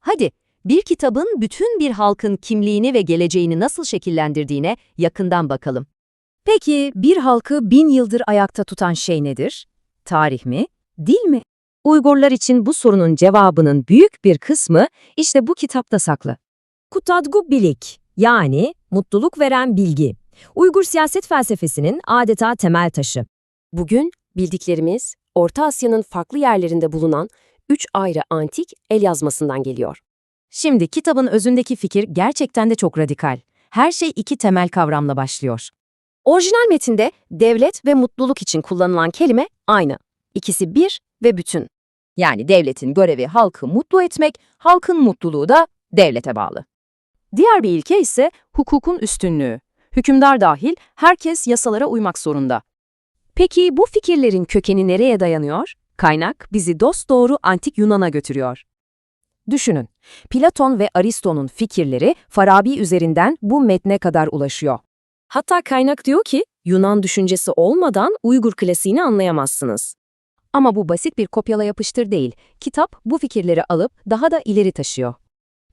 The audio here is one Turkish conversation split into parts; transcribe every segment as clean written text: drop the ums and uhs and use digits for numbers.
Hadi, bir kitabın bütün bir halkın kimliğini ve geleceğini nasıl şekillendirdiğine yakından bakalım. Peki, bir halkı 1000 yıldır ayakta tutan şey nedir? Tarih mi? Dil mi? Uygurlar için bu sorunun cevabının büyük bir kısmı işte bu kitapta saklı. Kutadgu Bilik, yani mutluluk veren bilgi. Uygur siyaset felsefesinin adeta temel taşı. Bugün bildiklerimiz Orta Asya'nın farklı yerlerinde bulunan 3 ayrı antik el yazmasından geliyor. Şimdi kitabın özündeki fikir gerçekten de çok radikal. Her şey iki temel kavramla başlıyor. Orijinal metinde devlet ve mutluluk için kullanılan kelime aynı. İkisi bir ve bütün. Yani devletin görevi halkı mutlu etmek, halkın mutluluğu da devlete bağlı. Diğer bir ilke ise hukukun üstünlüğü. Hükümdar dahil herkes yasalara uymak zorunda. Peki bu fikirlerin kökeni nereye dayanıyor? Kaynak bizi dosdoğru antik Yunan'a götürüyor. Düşünün, Platon ve Aristo'nun fikirleri Farabi üzerinden bu metne kadar ulaşıyor. Hatta kaynak diyor ki Yunan düşüncesi olmadan Uygur klasiğini anlayamazsınız. Ama bu basit bir kopyala yapıştır değil. Kitap bu fikirleri alıp daha da ileri taşıyor.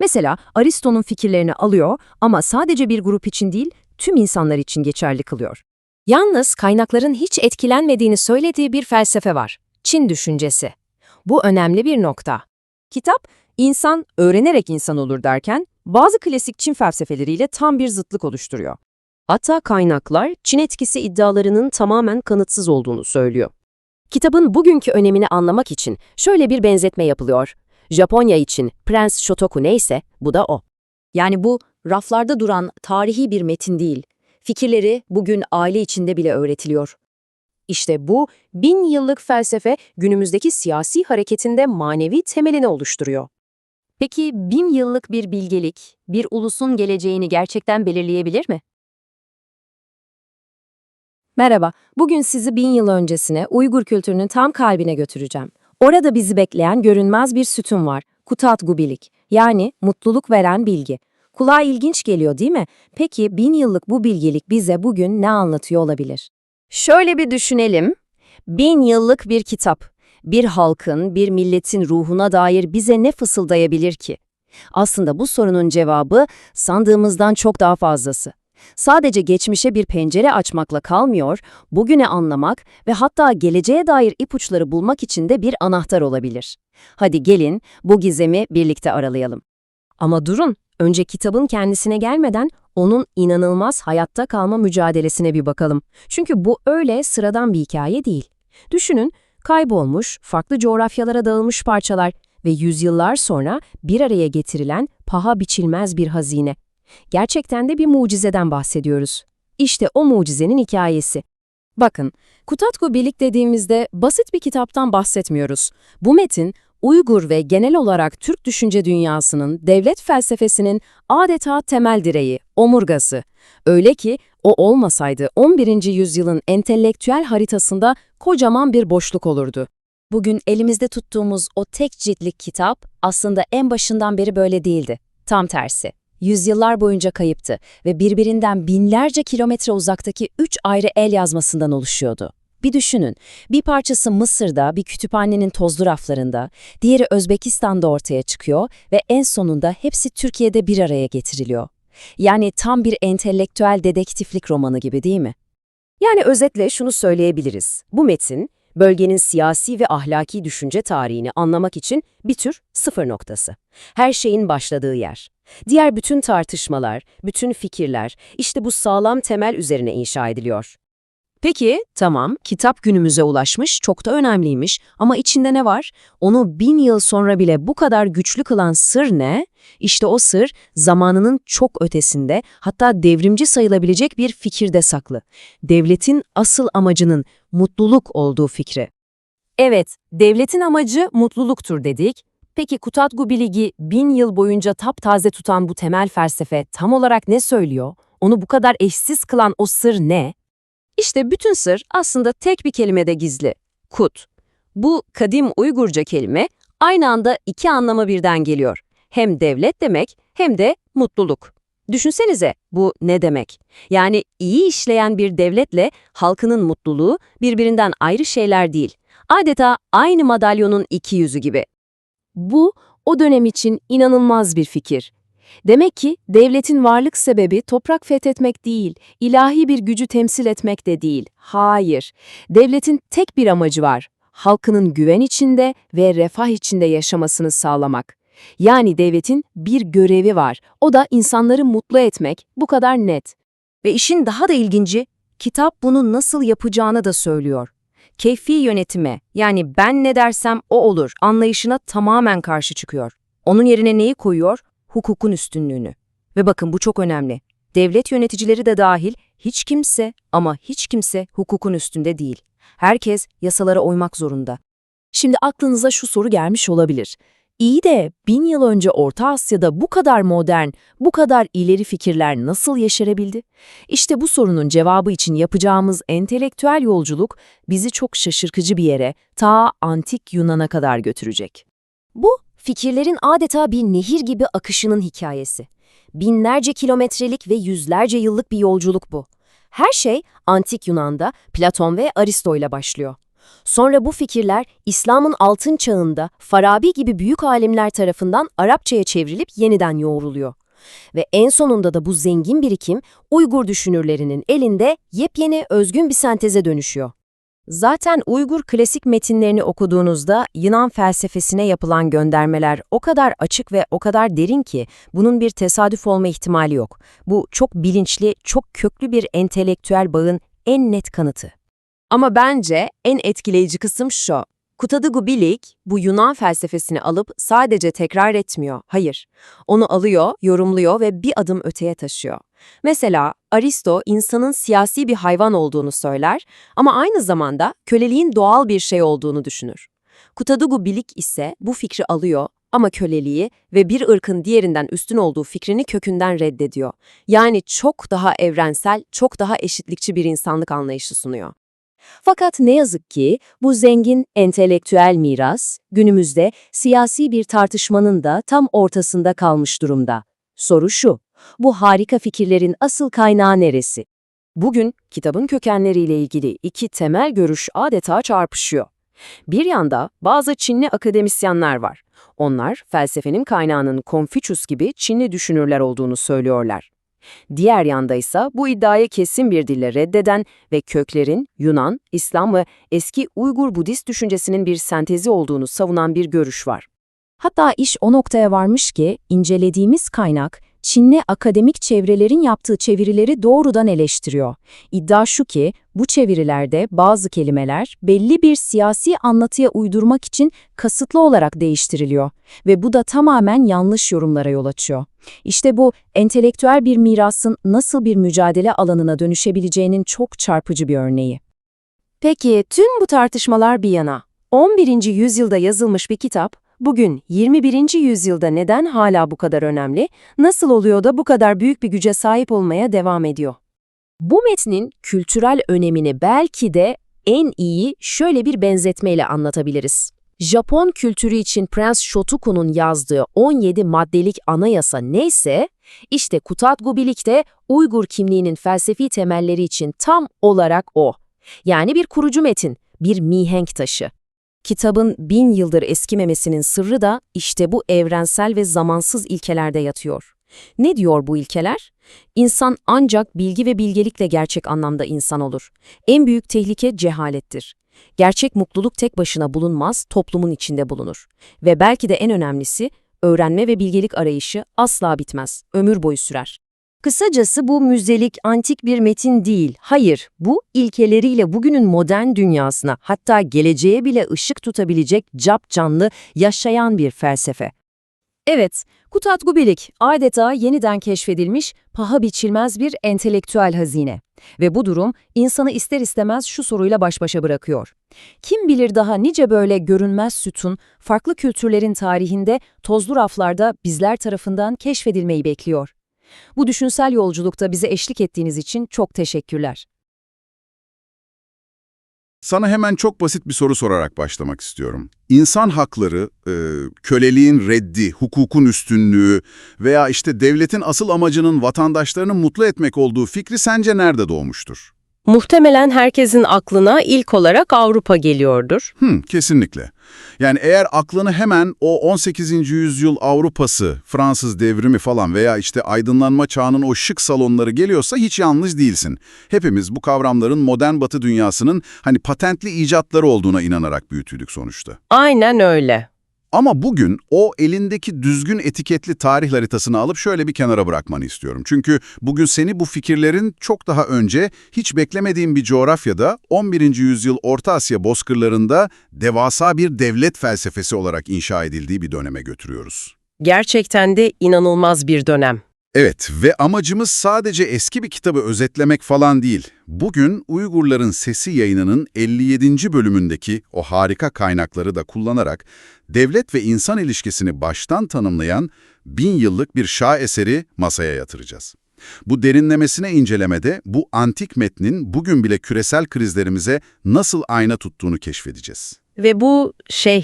Mesela Aristo'nun fikirlerini alıyor ama sadece bir grup için değil, tüm insanlar için geçerli kılıyor. Yalnız kaynakların hiç etkilenmediğini söylediği bir felsefe var. Çin düşüncesi. Bu önemli bir nokta. Kitap, insan öğrenerek insan olur derken, bazı klasik Çin felsefeleriyle tam bir zıtlık oluşturuyor. Hatta kaynaklar, Çin etkisi iddialarının tamamen kanıtsız olduğunu söylüyor. Kitabın bugünkü önemini anlamak için şöyle bir benzetme yapılıyor. Japonya için Prens Shotoku neyse, bu da o. Yani bu, raflarda duran tarihi bir metin değil. Fikirleri bugün aile içinde bile öğretiliyor. İşte bu, 1000 yıllık felsefe günümüzdeki siyasi hareketinde manevi temelini oluşturuyor. Peki 1000 yıllık bir bilgelik, bir ulusun geleceğini gerçekten belirleyebilir mi? Merhaba, bugün sizi 1000 yıl öncesine, Uygur kültürünün tam kalbine götüreceğim. Orada bizi bekleyen görünmez bir sütun var, Kutadgu Bilik, yani mutluluk veren bilgi. Kulağa ilginç geliyor değil mi? Peki 1000 yıllık bu bilgelik bize bugün ne anlatıyor olabilir? Şöyle bir düşünelim. 1000 yıllık bir kitap, bir halkın, bir milletin ruhuna dair bize ne fısıldayabilir ki? Aslında bu sorunun cevabı sandığımızdan çok daha fazlası. Sadece geçmişe bir pencere açmakla kalmıyor, bugüne anlamak ve hatta geleceğe dair ipuçları bulmak için de bir anahtar olabilir. Hadi gelin bu gizemi birlikte aralayalım. Ama durun, önce kitabın kendisine gelmeden onun inanılmaz hayatta kalma mücadelesine bir bakalım. Çünkü bu öyle sıradan bir hikaye değil. Düşünün, kaybolmuş, farklı coğrafyalara dağılmış parçalar ve yüzyıllar sonra bir araya getirilen paha biçilmez bir hazine. Gerçekten de bir mucizeden bahsediyoruz. İşte o mucizenin hikayesi. Bakın, Kutadgu Bilik dediğimizde basit bir kitaptan bahsetmiyoruz. Bu metin, Uygur ve genel olarak Türk düşünce dünyasının, devlet felsefesinin adeta temel direği, omurgası. Öyle ki o olmasaydı 11. yüzyılın entelektüel haritasında kocaman bir boşluk olurdu. Bugün elimizde tuttuğumuz o tek ciltlik kitap aslında en başından beri böyle değildi. Tam tersi. Yüzyıllar boyunca kayıptı ve birbirinden binlerce kilometre uzaktaki 3 ayrı el yazmasından oluşuyordu. Bir düşünün, bir parçası Mısır'da, bir kütüphanenin tozlu raflarında, diğeri Özbekistan'da ortaya çıkıyor ve en sonunda hepsi Türkiye'de bir araya getiriliyor. Yani tam bir entelektüel dedektiflik romanı gibi değil mi? Yani özetle şunu söyleyebiliriz. Bu metin, bölgenin siyasi ve ahlaki düşünce tarihini anlamak için bir tür sıfır noktası. Her şeyin başladığı yer. Diğer bütün tartışmalar, bütün fikirler işte bu sağlam temel üzerine inşa ediliyor. Peki, tamam, kitap günümüze ulaşmış, çok da önemliymiş ama içinde ne var? Onu 1000 yıl sonra bile bu kadar güçlü kılan sır ne? İşte o sır, zamanının çok ötesinde, hatta devrimci sayılabilecek bir fikirde saklı. Devletin asıl amacının mutluluk olduğu fikri. Evet, devletin amacı mutluluktur dedik. Peki Kutadgu Bilig'i 1000 yıl boyunca taptaze tutan bu temel felsefe tam olarak ne söylüyor? Onu bu kadar eşsiz kılan o sır ne? İşte bütün sır aslında tek bir kelimede gizli. Kut. Bu kadim Uygurca kelime aynı anda iki anlama birden geliyor. Hem devlet demek hem de mutluluk. Düşünsenize bu ne demek? Yani iyi işleyen bir devletle halkının mutluluğu birbirinden ayrı şeyler değil. Adeta aynı madalyonun iki yüzü gibi. Bu o dönem için inanılmaz bir fikir. Demek ki devletin varlık sebebi toprak fethetmek değil, ilahi bir gücü temsil etmek de değil. Hayır, devletin tek bir amacı var, halkının güven içinde ve refah içinde yaşamasını sağlamak. Yani devletin bir görevi var, o da insanları mutlu etmek, bu kadar net. Ve işin daha da ilginci, kitap bunu nasıl yapacağını da söylüyor. Keyfi yönetime, yani ben ne dersem o olur anlayışına tamamen karşı çıkıyor. Onun yerine neyi koyuyor? Hukukun üstünlüğünü. Ve bakın bu çok önemli. Devlet yöneticileri de dahil hiç kimse ama hiç kimse hukukun üstünde değil. Herkes yasalara uymak zorunda. Şimdi aklınıza şu soru gelmiş olabilir. İyi de 1000 yıl önce Orta Asya'da bu kadar modern, bu kadar ileri fikirler nasıl yeşerebildi? İşte bu sorunun cevabı için yapacağımız entelektüel yolculuk bizi çok şaşırtıcı bir yere, ta antik Yunan'a kadar götürecek. Bu, fikirlerin adeta bir nehir gibi akışının hikayesi. Binlerce kilometrelik ve yüzlerce yıllık bir yolculuk bu. Her şey antik Yunan'da Platon ve Aristo ile başlıyor. Sonra bu fikirler İslam'ın altın çağında Farabi gibi büyük alimler tarafından Arapçaya çevrilip yeniden yoğruluyor. Ve en sonunda da bu zengin birikim Uygur düşünürlerinin elinde yepyeni özgün bir senteze dönüşüyor. Zaten Uygur klasik metinlerini okuduğunuzda Yunan felsefesine yapılan göndermeler o kadar açık ve o kadar derin ki bunun bir tesadüf olma ihtimali yok. Bu çok bilinçli, çok köklü bir entelektüel bağın en net kanıtı. Ama bence en etkileyici kısım şu. Kutadıgu Bilik bu Yunan felsefesini alıp sadece tekrar etmiyor. Hayır. Onu alıyor, yorumluyor ve bir adım öteye taşıyor. Mesela Aristo insanın siyasi bir hayvan olduğunu söyler ama aynı zamanda köleliğin doğal bir şey olduğunu düşünür. Kutadıgu Bilik ise bu fikri alıyor ama köleliği ve bir ırkın diğerinden üstün olduğu fikrini kökünden reddediyor. Yani çok daha evrensel, çok daha eşitlikçi bir insanlık anlayışı sunuyor. Fakat ne yazık ki bu zengin entelektüel miras günümüzde siyasi bir tartışmanın da tam ortasında kalmış durumda. Soru şu, bu harika fikirlerin asıl kaynağı neresi? Bugün kitabın kökenleriyle ilgili iki temel görüş adeta çarpışıyor. Bir yanda bazı Çinli akademisyenler var. Onlar felsefenin kaynağının Konfüçyüs gibi Çinli düşünürler olduğunu söylüyorlar. Diğer yanda ise bu iddiayı kesin bir dille reddeden ve köklerin Yunan, İslam ve eski Uygur Budist düşüncesinin bir sentezi olduğunu savunan bir görüş var. Hatta iş o noktaya varmış ki incelediğimiz kaynak Çinli akademik çevrelerin yaptığı çevirileri doğrudan eleştiriyor. İddia şu ki bu çevirilerde bazı kelimeler belli bir siyasi anlatıya uydurmak için kasıtlı olarak değiştiriliyor ve bu da tamamen yanlış yorumlara yol açıyor. İşte bu entelektüel bir mirasın nasıl bir mücadele alanına dönüşebileceğinin çok çarpıcı bir örneği. Peki tüm bu tartışmalar bir yana, 11. yüzyılda yazılmış bir kitap, bugün 21. yüzyılda neden hala bu kadar önemli, nasıl oluyor da bu kadar büyük bir güce sahip olmaya devam ediyor? Bu metnin kültürel önemini belki de en iyi şöyle bir benzetmeyle anlatabiliriz. Japon kültürü için Prens Shotoku'nun yazdığı 17 maddelik anayasa neyse, işte Kutadgu Bilik de Uygur kimliğinin felsefi temelleri için tam olarak o. Yani bir kurucu metin, bir mihenk taşı. Kitabın 1000 yıldır eskimemesinin sırrı da işte bu evrensel ve zamansız ilkelerde yatıyor. Ne diyor bu ilkeler? İnsan ancak bilgi ve bilgelikle gerçek anlamda insan olur. En büyük tehlike cehalettir. Gerçek mutluluk tek başına bulunmaz, toplumun içinde bulunur. Ve belki de en önemlisi, öğrenme ve bilgelik arayışı asla bitmez, ömür boyu sürer. Kısacası bu müzelik antik bir metin değil, hayır, bu ilkeleriyle bugünün modern dünyasına, hatta geleceğe bile ışık tutabilecek capcanlı, yaşayan bir felsefe. Evet, Kutadgu Bilik adeta yeniden keşfedilmiş, paha biçilmez bir entelektüel hazine. Ve bu durum insanı ister istemez şu soruyla baş başa bırakıyor. Kim bilir daha nice böyle görünmez sütun, farklı kültürlerin tarihinde tozlu raflarda bizler tarafından keşfedilmeyi bekliyor. Bu düşünsel yolculukta bize eşlik ettiğiniz için çok teşekkürler. Sana hemen çok basit bir soru sorarak başlamak istiyorum. İnsan hakları, köleliğin reddi, hukukun üstünlüğü veya işte devletin asıl amacının vatandaşlarını mutlu etmek olduğu fikri sence nerede doğmuştur? Muhtemelen herkesin aklına ilk olarak Avrupa geliyordur. Kesinlikle. Yani eğer aklını hemen o 18. yüzyıl Avrupası, Fransız devrimi falan veya işte aydınlanma çağının o şık salonları geliyorsa hiç yanlış değilsin. Hepimiz bu kavramların modern Batı dünyasının hani patentli icatları olduğuna inanarak büyütüldük sonuçta. Aynen öyle. Ama bugün o elindeki düzgün etiketli tarih haritasını alıp şöyle bir kenara bırakmanı istiyorum. Çünkü bugün seni bu fikirlerin çok daha önce hiç beklemediğin bir coğrafyada 11. yüzyıl Orta Asya bozkırlarında devasa bir devlet felsefesi olarak inşa edildiği bir döneme götürüyoruz. Gerçekten de inanılmaz bir dönem. Evet ve amacımız sadece eski bir kitabı özetlemek falan değil. Bugün Uygurların Sesi yayınının 57. bölümündeki o harika kaynakları da kullanarak devlet ve insan ilişkisini baştan tanımlayan 1000 yıllık bir şaheseri masaya yatıracağız. Bu derinlemesine incelemede bu antik metnin bugün bile küresel krizlerimize nasıl ayna tuttuğunu keşfedeceğiz. Ve bu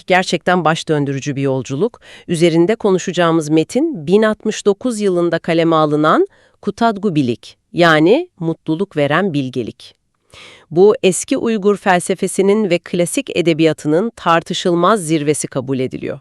gerçekten baş döndürücü bir yolculuk. Üzerinde konuşacağımız metin 1069 yılında kaleme alınan Kutadgubilik, yani mutluluk veren bilgelik. Bu eski Uygur felsefesinin ve klasik edebiyatının tartışılmaz zirvesi kabul ediliyor.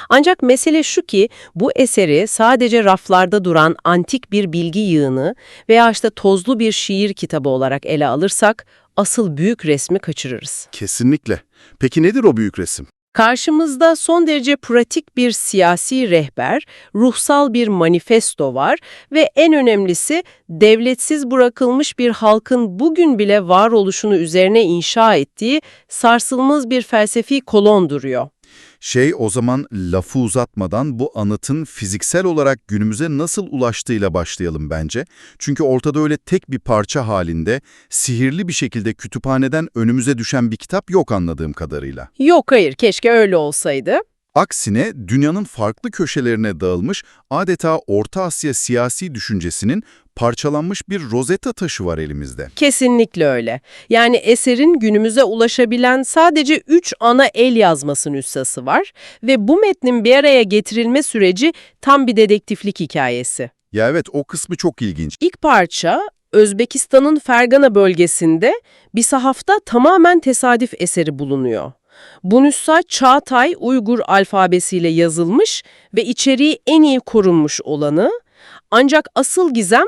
Ancak mesele şu ki bu eseri sadece raflarda duran antik bir bilgi yığını veya işte tozlu bir şiir kitabı olarak ele alırsak asıl büyük resmi kaçırırız. Kesinlikle. Peki nedir o büyük resim? Karşımızda son derece pratik bir siyasi rehber, ruhsal bir manifesto var ve en önemlisi devletsiz bırakılmış bir halkın bugün bile varoluşunu üzerine inşa ettiği sarsılmaz bir felsefi kolon duruyor. O zaman lafı uzatmadan bu anıtın fiziksel olarak günümüze nasıl ulaştığıyla başlayalım bence. Çünkü ortada öyle tek bir parça halinde, sihirli bir şekilde kütüphaneden önümüze düşen bir kitap yok anladığım kadarıyla. Yok hayır, keşke öyle olsaydı. Aksine dünyanın farklı köşelerine dağılmış adeta Orta Asya siyasi düşüncesinin parçalanmış bir rozeta taşı var elimizde. Kesinlikle öyle. Yani eserin günümüze ulaşabilen sadece 3 ana el yazması nüshası var ve bu metnin bir araya getirilme süreci tam bir dedektiflik hikayesi. Ya evet, o kısmı çok ilginç. İlk parça Özbekistan'ın Fergana bölgesinde bir sahafta tamamen tesadüf eseri bulunuyor. Bu nüsha Çağatay Uygur alfabesiyle yazılmış ve içeriği en iyi korunmuş olanı. Ancak asıl gizem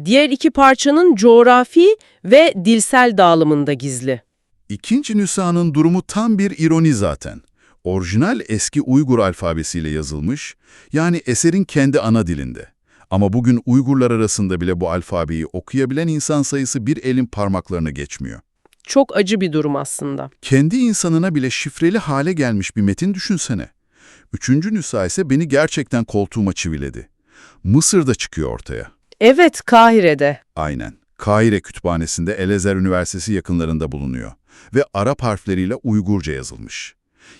diğer iki parçanın coğrafi ve dilsel dağılımında gizli. İkinci nüshanın durumu tam bir ironi zaten. Orijinal eski Uygur alfabesiyle yazılmış, yani eserin kendi ana dilinde. Ama bugün Uygurlar arasında bile bu alfabeyi okuyabilen insan sayısı bir elin parmaklarını geçmiyor. Çok acı bir durum aslında. Kendi insanına bile şifreli hale gelmiş bir metin düşünsene. Üçüncü nüsha ise beni gerçekten koltuğuma çiviledi. Mısır'da çıkıyor ortaya. Evet, Kahire'de. Aynen. Kahire Kütüphanesi'nde El-Ezer Üniversitesi yakınlarında bulunuyor. Ve Arap harfleriyle Uygurca yazılmış.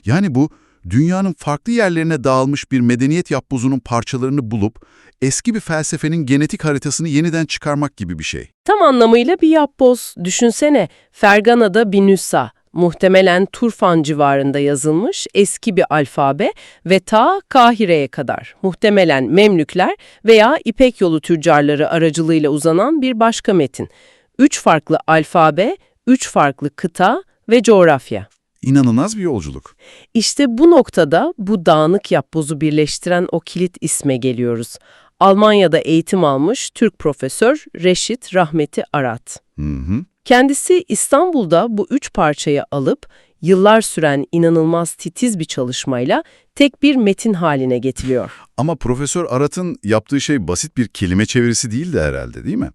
Yani bu, dünyanın farklı yerlerine dağılmış bir medeniyet yapbozunun parçalarını bulup, eski bir felsefenin genetik haritasını yeniden çıkarmak gibi bir şey. Tam anlamıyla bir yapboz. Düşünsene, Fergana'da bir nüsha, muhtemelen Turfan civarında yazılmış eski bir alfabe ve ta Kahire'ye kadar, muhtemelen Memlükler veya İpek Yolu tüccarları aracılığıyla uzanan bir başka metin. 3 farklı alfabe, 3 farklı kıta ve coğrafya. İnanılmaz bir yolculuk. İşte bu noktada bu dağınık yapbozu birleştiren o kilit isme geliyoruz. Almanya'da eğitim almış Türk profesör Reşit Rahmeti Arat. Kendisi İstanbul'da bu 3 parçayı alıp yıllar süren inanılmaz titiz bir çalışmayla tek bir metin haline getiriyor. Ama Profesör Arat'ın yaptığı şey basit bir kelime çevirisi değildi herhalde, değil mi?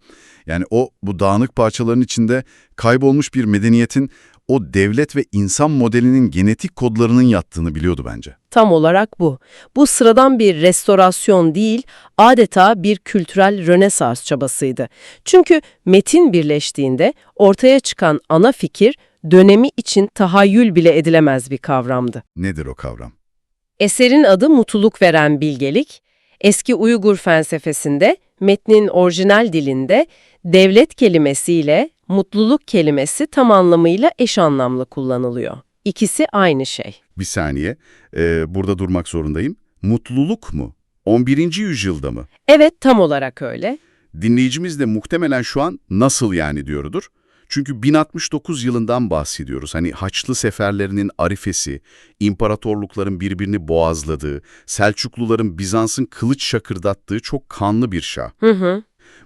Yani bu dağınık parçaların içinde kaybolmuş bir medeniyetin o devlet ve insan modelinin genetik kodlarının yattığını biliyordu bence. Tam olarak bu. Bu sıradan bir restorasyon değil, adeta bir kültürel rönesans çabasıydı. Çünkü metin birleştiğinde ortaya çıkan ana fikir dönemi için tahayyül bile edilemez bir kavramdı. Nedir o kavram? Eserin adı mutluluk veren bilgelik. Eski Uygur felsefesinde metnin orijinal dilinde devlet kelimesiyle mutluluk kelimesi tam anlamıyla eş anlamlı kullanılıyor. İkisi aynı şey. Bir saniye, burada durmak zorundayım. Mutluluk mu? 11. yüzyılda mı? Evet, tam olarak öyle. Dinleyicimiz de muhtemelen şu an nasıl yani diyorudur. Çünkü 1069 yılından bahsediyoruz. Hani Haçlı seferlerinin arifesi, imparatorlukların birbirini boğazladığı, Selçukluların Bizans'ın kılıç şakırdattığı çok kanlı bir şah.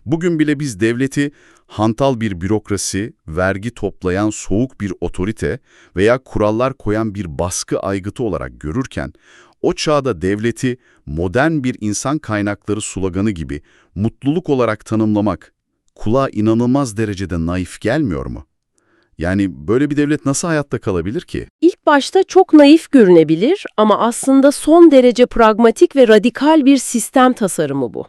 Bugün bile biz devleti hantal bir bürokrasi, vergi toplayan soğuk bir otorite veya kurallar koyan bir baskı aygıtı olarak görürken, o çağda devleti modern bir insan kaynakları sloganı gibi mutluluk olarak tanımlamak kulağa inanılmaz derecede naif gelmiyor mu? Yani böyle bir devlet nasıl hayatta kalabilir ki? İlk başta çok naif görünebilir ama aslında son derece pragmatik ve radikal bir sistem tasarımı bu.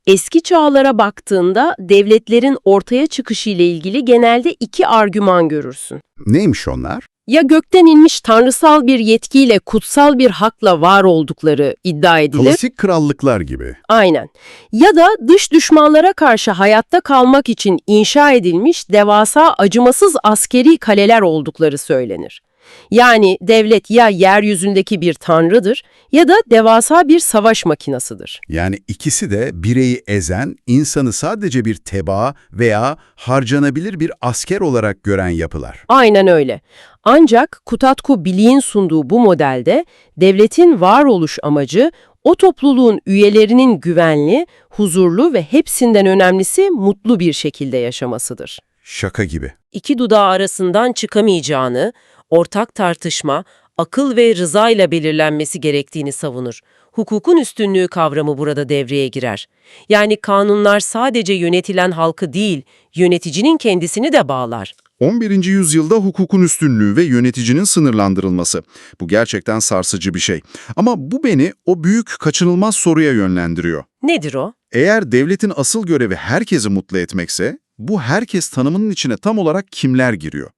Eski çağlara baktığında devletlerin ortaya çıkışı ile ilgili genelde iki argüman görürsün. Neymiş onlar? Ya gökten inmiş tanrısal bir yetkiyle kutsal bir hakla var oldukları iddia edilir. Klasik krallıklar gibi. Aynen. Ya da dış düşmanlara karşı hayatta kalmak için inşa edilmiş devasa acımasız askeri kaleler oldukları söylenir. Yani devlet ya yeryüzündeki bir tanrıdır ya da devasa bir savaş makinasıdır. Yani ikisi de bireyi ezen, insanı sadece bir tebaa veya harcanabilir bir asker olarak gören yapılar. Aynen öyle. Ancak Kutatku Bilik'in sunduğu bu modelde devletin varoluş amacı o topluluğun üyelerinin güvenli, huzurlu ve hepsinden önemlisi mutlu bir şekilde yaşamasıdır. Şaka gibi. İki dudağı arasından çıkamayacağını, ortak tartışma, akıl ve rıza ile belirlenmesi gerektiğini savunur. Hukukun üstünlüğü kavramı burada devreye girer. Yani kanunlar sadece yönetilen halkı değil, yöneticinin kendisini de bağlar. 11. yüzyılda hukukun üstünlüğü ve yöneticinin sınırlandırılması. Bu gerçekten sarsıcı bir şey. Ama bu beni o büyük kaçınılmaz soruya yönlendiriyor. Nedir o? Eğer devletin asıl görevi herkesi mutlu etmekse, bu herkes tanımının içine tam olarak kimler giriyor?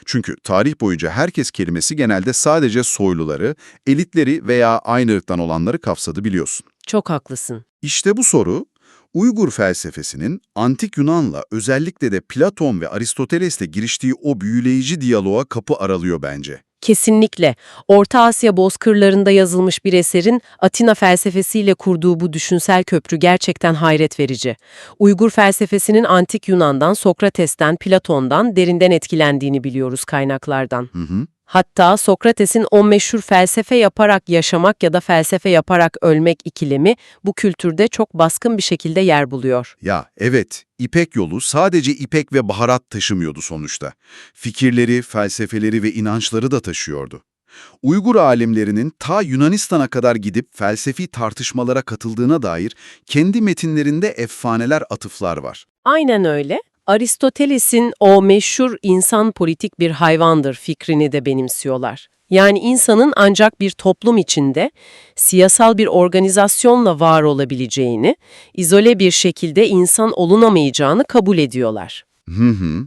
Çünkü tarih boyunca herkes kelimesi genelde sadece soyluları, elitleri veya aynı ırktan olanları kapsadı biliyorsun. Çok haklısın. İşte bu soru, Uygur felsefesinin antik Yunan'la özellikle de Platon ve Aristoteles'le giriştiği o büyüleyici diyaloğa kapı aralıyor bence. Kesinlikle. Orta Asya bozkırlarında yazılmış bir eserin Atina felsefesiyle kurduğu bu düşünsel köprü gerçekten hayret verici. Uygur felsefesinin antik Yunan'dan, Sokrates'ten, Platon'dan derinden etkilendiğini biliyoruz kaynaklardan. Hatta Sokrates'in o meşhur felsefe yaparak yaşamak ya da felsefe yaparak ölmek ikilemi bu kültürde çok baskın bir şekilde yer buluyor. Ya evet, İpek yolu sadece ipek ve baharat taşımıyordu sonuçta. Fikirleri, felsefeleri ve inançları da taşıyordu. Uygur alimlerinin ta Yunanistan'a kadar gidip felsefi tartışmalara katıldığına dair kendi metinlerinde efsaneler, atıflar var. Aynen öyle. Aristoteles'in o meşhur insan politik bir hayvandır fikrini de benimsiyorlar. Yani insanın ancak bir toplum içinde siyasal bir organizasyonla var olabileceğini, izole bir şekilde insan olunamayacağını kabul ediyorlar.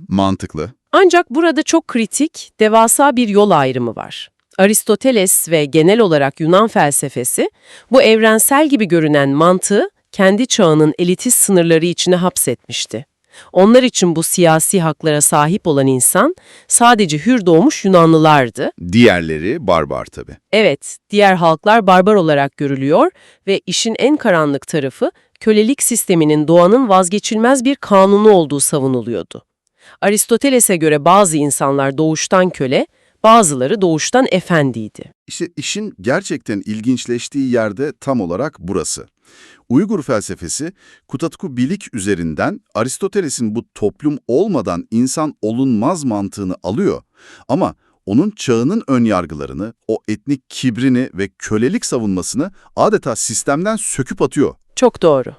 Mantıklı. Ancak burada çok kritik, devasa bir yol ayrımı var. Aristoteles ve genel olarak Yunan felsefesi bu evrensel gibi görünen mantığı kendi çağının elitist sınırları içine hapsetmişti. Onlar için bu siyasi haklara sahip olan insan sadece hür doğmuş Yunanlılardı. Diğerleri barbar tabii. Evet, diğer halklar barbar olarak görülüyor ve işin en karanlık tarafı kölelik sisteminin doğanın vazgeçilmez bir kanunu olduğu savunuluyordu. Aristoteles'e göre bazı insanlar doğuştan köle, bazıları doğuştan efendiydi. İşte işin gerçekten ilginçleştiği yerde tam olarak burası. Uygur felsefesi, Kutatku Bilik üzerinden Aristoteles'in bu toplum olmadan insan olunmaz mantığını alıyor ama onun çağının önyargılarını, o etnik kibrini ve kölelik savunmasını adeta sistemden söküp atıyor. Çok doğru.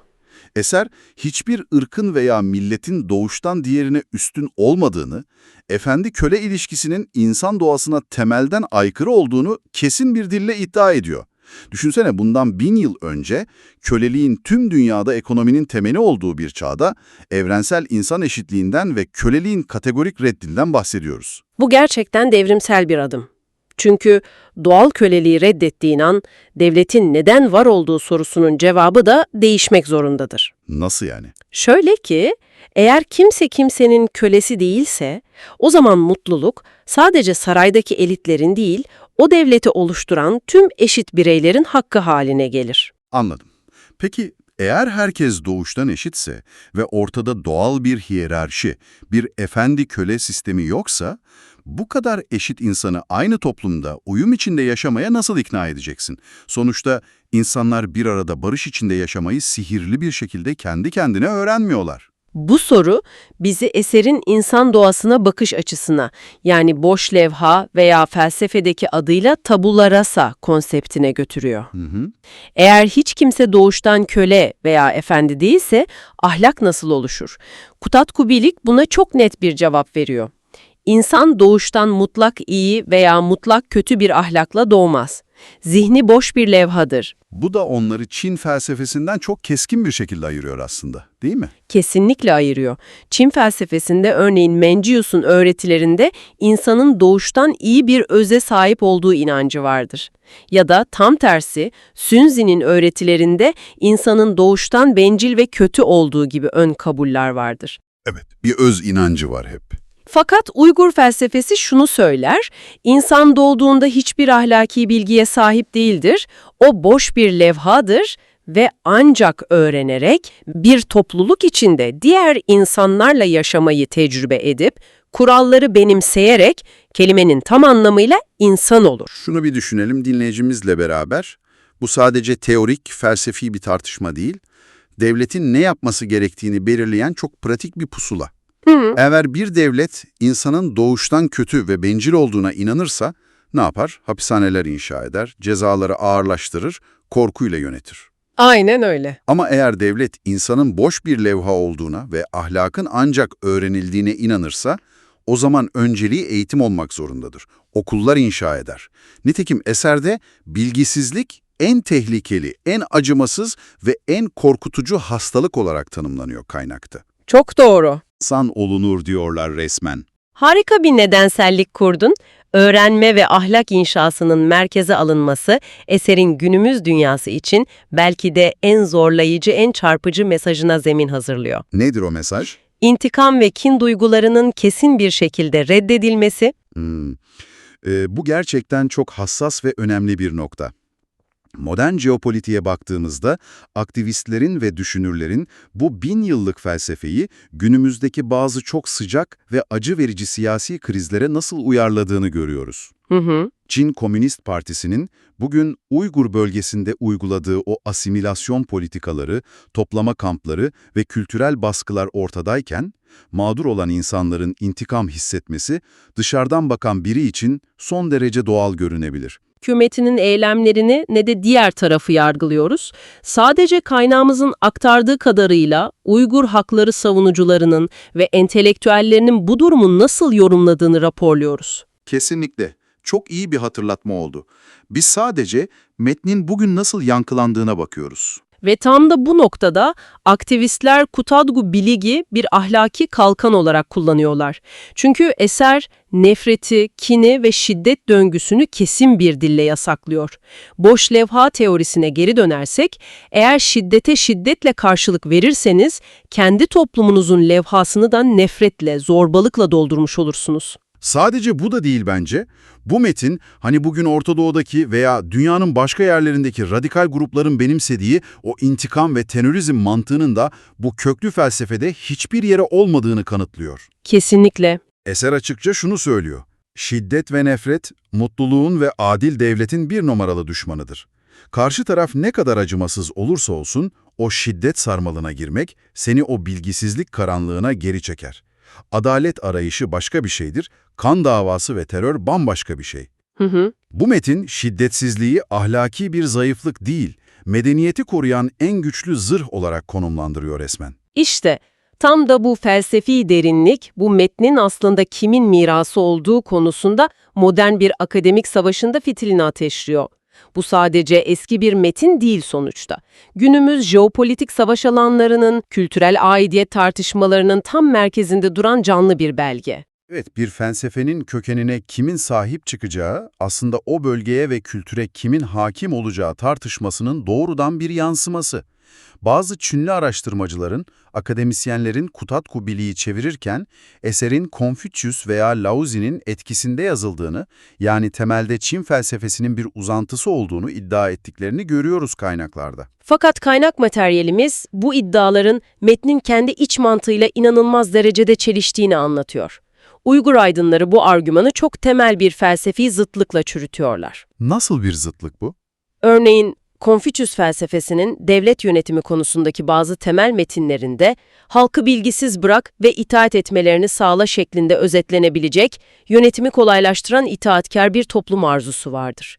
Eser, hiçbir ırkın veya milletin doğuştan diğerine üstün olmadığını, efendi-köle ilişkisinin insan doğasına temelden aykırı olduğunu kesin bir dille iddia ediyor. Düşünsene bundan 1000 yıl önce köleliğin tüm dünyada ekonominin temeli olduğu bir çağda evrensel insan eşitliğinden ve köleliğin kategorik reddinden bahsediyoruz. Bu gerçekten devrimsel bir adım. Çünkü doğal köleliği reddettiğin an devletin neden var olduğu sorusunun cevabı da değişmek zorundadır. Nasıl yani? Şöyle ki, eğer kimse kimsenin kölesi değilse, o zaman mutluluk sadece saraydaki elitlerin değil, o devleti oluşturan tüm eşit bireylerin hakkı haline gelir. Anladım. Peki Eğer herkes doğuştan eşitse ve ortada doğal bir hiyerarşi, bir efendi-köle sistemi yoksa, bu kadar eşit insanı aynı toplumda uyum içinde yaşamaya nasıl ikna edeceksin? Sonuçta insanlar bir arada barış içinde yaşamayı sihirli bir şekilde kendi kendine öğrenmiyorlar. Bu soru bizi eserin insan doğasına bakış açısına, yani boş levha veya felsefedeki adıyla tabula rasa konseptine götürüyor. Eğer hiç kimse doğuştan köle veya efendi değilse ahlak nasıl oluşur? Kutatkubilik buna çok net bir cevap veriyor. İnsan doğuştan mutlak iyi veya mutlak kötü bir ahlakla doğmaz. Zihni boş bir levhadır. Bu da onları Çin felsefesinden çok keskin bir şekilde ayırıyor aslında, değil mi? Kesinlikle ayırıyor. Çin felsefesinde örneğin Mencius'un öğretilerinde insanın doğuştan iyi bir öze sahip olduğu inancı vardır. Ya da tam tersi Sünzi'nin öğretilerinde insanın doğuştan bencil ve kötü olduğu gibi ön kabuller vardır. Evet, bir öz inancı var hep. Fakat Uygur felsefesi şunu söyler, insan doğduğunda hiçbir ahlaki bilgiye sahip değildir, o boş bir levhadır ve ancak öğrenerek bir topluluk içinde diğer insanlarla yaşamayı tecrübe edip, kuralları benimseyerek kelimenin tam anlamıyla insan olur. Şunu bir düşünelim dinleyicimizle beraber. Bu sadece teorik, felsefi bir tartışma değil, devletin ne yapması gerektiğini belirleyen çok pratik bir pusula. Eğer bir devlet insanın doğuştan kötü ve bencil olduğuna inanırsa ne yapar? Hapishaneler inşa eder, cezaları ağırlaştırır, korkuyla yönetir. Aynen öyle. Ama eğer devlet insanın boş bir levha olduğuna ve ahlakın ancak öğrenildiğine inanırsa, o zaman önceliği eğitim olmak zorundadır. Okullar inşa eder. Nitekim eserde bilgisizlik en tehlikeli, en acımasız ve en korkutucu hastalık olarak tanımlanıyor kaynakta. Çok doğru. İnsan olunur diyorlar resmen. Harika bir nedensellik kurdun. Öğrenme ve ahlak inşasının merkeze alınması eserin günümüz dünyası için belki de en zorlayıcı, en çarpıcı mesajına zemin hazırlıyor. Nedir o mesaj? İntikam ve kin duygularının kesin bir şekilde reddedilmesi. Bu gerçekten çok hassas ve önemli bir nokta. Modern jeopolitiğe baktığımızda aktivistlerin ve düşünürlerin bu 1000 yıllık felsefeyi günümüzdeki bazı çok sıcak ve acı verici siyasi krizlere nasıl uyarladığını görüyoruz. Çin Komünist Partisi'nin bugün Uygur bölgesinde uyguladığı o asimilasyon politikaları, toplama kampları ve kültürel baskılar ortadayken, mağdur olan insanların intikam hissetmesi dışarıdan bakan biri için son derece doğal görünebilir. Hükümetinin eylemlerini ne de diğer tarafı yargılıyoruz. Sadece kaynağımızın aktardığı kadarıyla Uygur hakları savunucularının ve entelektüellerinin bu durumu nasıl yorumladığını raporluyoruz. Kesinlikle. Çok iyi bir hatırlatma oldu. Biz sadece metnin bugün nasıl yankılandığına bakıyoruz. Ve tam da bu noktada aktivistler Kutadgu-Bilig'i bir ahlaki kalkan olarak kullanıyorlar. Çünkü eser nefreti, kini ve şiddet döngüsünü kesin bir dille yasaklıyor. Boş levha teorisine geri dönersek, eğer şiddete şiddetle karşılık verirseniz, kendi toplumunuzun levhasını da nefretle, zorbalıkla doldurmuş olursunuz. Sadece bu da değil bence. Bu metin, hani bugün Orta Doğu'daki veya dünyanın başka yerlerindeki radikal grupların benimsediği o intikam ve terörizm mantığının da bu köklü felsefede hiçbir yere olmadığını kanıtlıyor. Kesinlikle. Eser açıkça şunu söylüyor. Şiddet ve nefret, mutluluğun ve adil devletin bir numaralı düşmanıdır. Karşı taraf ne kadar acımasız olursa olsun, o şiddet sarmalına girmek seni o bilgisizlik karanlığına geri çeker. Adalet arayışı başka bir şeydir, kan davası ve terör bambaşka bir şey. Bu metin şiddetsizliği ahlaki bir zayıflık değil, medeniyeti koruyan en güçlü zırh olarak konumlandırıyor resmen. İşte tam da bu felsefi derinlik, bu metnin aslında kimin mirası olduğu konusunda modern bir akademik savaşında fitilini ateşliyor. Bu sadece eski bir metin değil sonuçta. Günümüz jeopolitik savaş alanlarının, kültürel aidiyet tartışmalarının tam merkezinde duran canlı bir belge. Evet, bir felsefenin kökenine kimin sahip çıkacağı, aslında o bölgeye ve kültüre kimin hakim olacağı tartışmasının doğrudan bir yansıması. Bazı Çinli araştırmacıların, akademisyenlerin Kutatku Bili'yi çevirirken eserin Konfüçyüs veya Laozi'nin etkisinde yazıldığını, yani temelde Çin felsefesinin bir uzantısı olduğunu iddia ettiklerini görüyoruz kaynaklarda. Fakat kaynak materyalimiz bu iddiaların metnin kendi iç mantığıyla inanılmaz derecede çeliştiğini anlatıyor. Uygur aydınları bu argümanı çok temel bir felsefi zıtlıkla çürütüyorlar. Nasıl bir zıtlık bu? Örneğin Konfüçyüs felsefesinin devlet yönetimi konusundaki bazı temel metinlerinde halkı bilgisiz bırak ve itaat etmelerini sağla şeklinde özetlenebilecek, yönetimi kolaylaştıran itaatkar bir toplum arzusu vardır.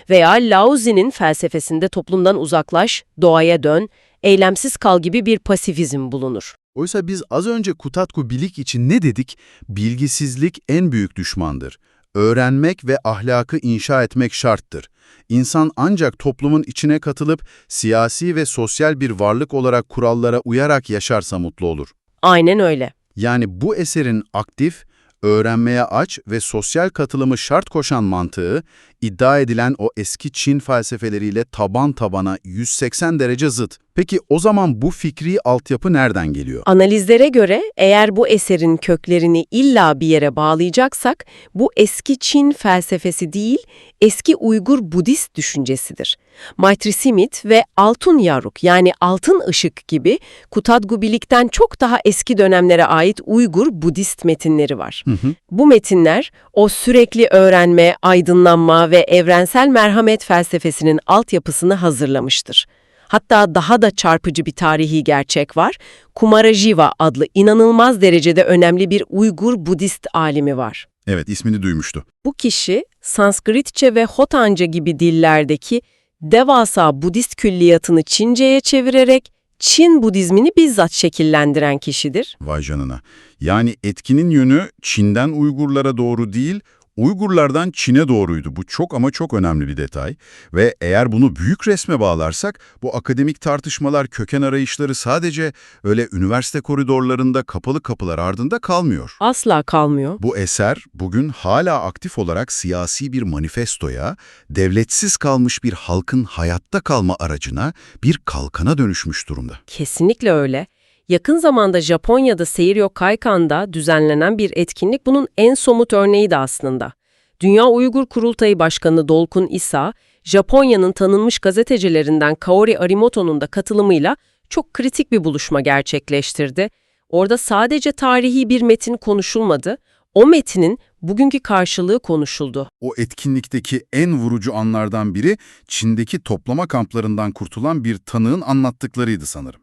Veya Laozi'nin felsefesinde toplumdan uzaklaş, doğaya dön, eylemsiz kal gibi bir pasifizm bulunur. Oysa biz az önce Kutatku Bilik için ne dedik? Bilgisizlik en büyük düşmandır. Öğrenmek ve ahlakı inşa etmek şarttır. İnsan ancak toplumun içine katılıp siyasi ve sosyal bir varlık olarak kurallara uyarak yaşarsa mutlu olur. Aynen öyle. Yani bu eserin aktif, öğrenmeye aç ve sosyal katılımı şart koşan mantığı, iddia edilen o eski Çin felsefeleriyle taban tabana 180 derece zıt. Peki o zaman bu fikri altyapı nereden geliyor? Analizlere göre eğer bu eserin köklerini illa bir yere bağlayacaksak bu eski Çin felsefesi değil, eski Uygur Budist düşüncesidir. Maitri Simit ve Altun Yaruk yani Altın Işık gibi Kutatgu Bilik'ten çok daha eski dönemlere ait Uygur Budist metinleri var. Bu metinler o sürekli öğrenme, aydınlanma ve evrensel merhamet felsefesinin altyapısını hazırlamıştır. Hatta daha da çarpıcı bir tarihi gerçek var. Kumarajiva adlı inanılmaz derecede önemli bir Uygur Budist alimi var. Evet, ismini duymuştu. Bu kişi Sanskritçe ve Hotanca gibi dillerdeki devasa Budist külliyatını Çince'ye çevirerek Çin Budizmini bizzat şekillendiren kişidir. Vay canına. Yani etkinin yönü Çin'den Uygurlara doğru değil, Uygurlardan Çin'e doğruydu. Bu çok ama çok önemli bir detay. Ve eğer bunu büyük resme bağlarsak, bu akademik tartışmalar, köken arayışları sadece öyle üniversite koridorlarında kapalı kapılar ardında kalmıyor. Asla kalmıyor. Bu eser bugün hala aktif olarak siyasi bir manifestoya, devletsiz kalmış bir halkın hayatta kalma aracına, bir kalkana dönüşmüş durumda. Kesinlikle öyle. Yakın zamanda Japonya'da Seiryo-Kaikan'da düzenlenen bir etkinlik bunun en somut örneğiydi aslında. Dünya Uygur Kurultayı Başkanı Dolkun İsa, Japonya'nın tanınmış gazetecilerinden Kaori Arimoto'nun da katılımıyla çok kritik bir buluşma gerçekleştirdi. Orada sadece tarihi bir metin konuşulmadı, o metinin bugünkü karşılığı konuşuldu. O etkinlikteki en vurucu anlardan biri Çin'deki toplama kamplarından kurtulan bir tanığın anlattıklarıydı sanırım.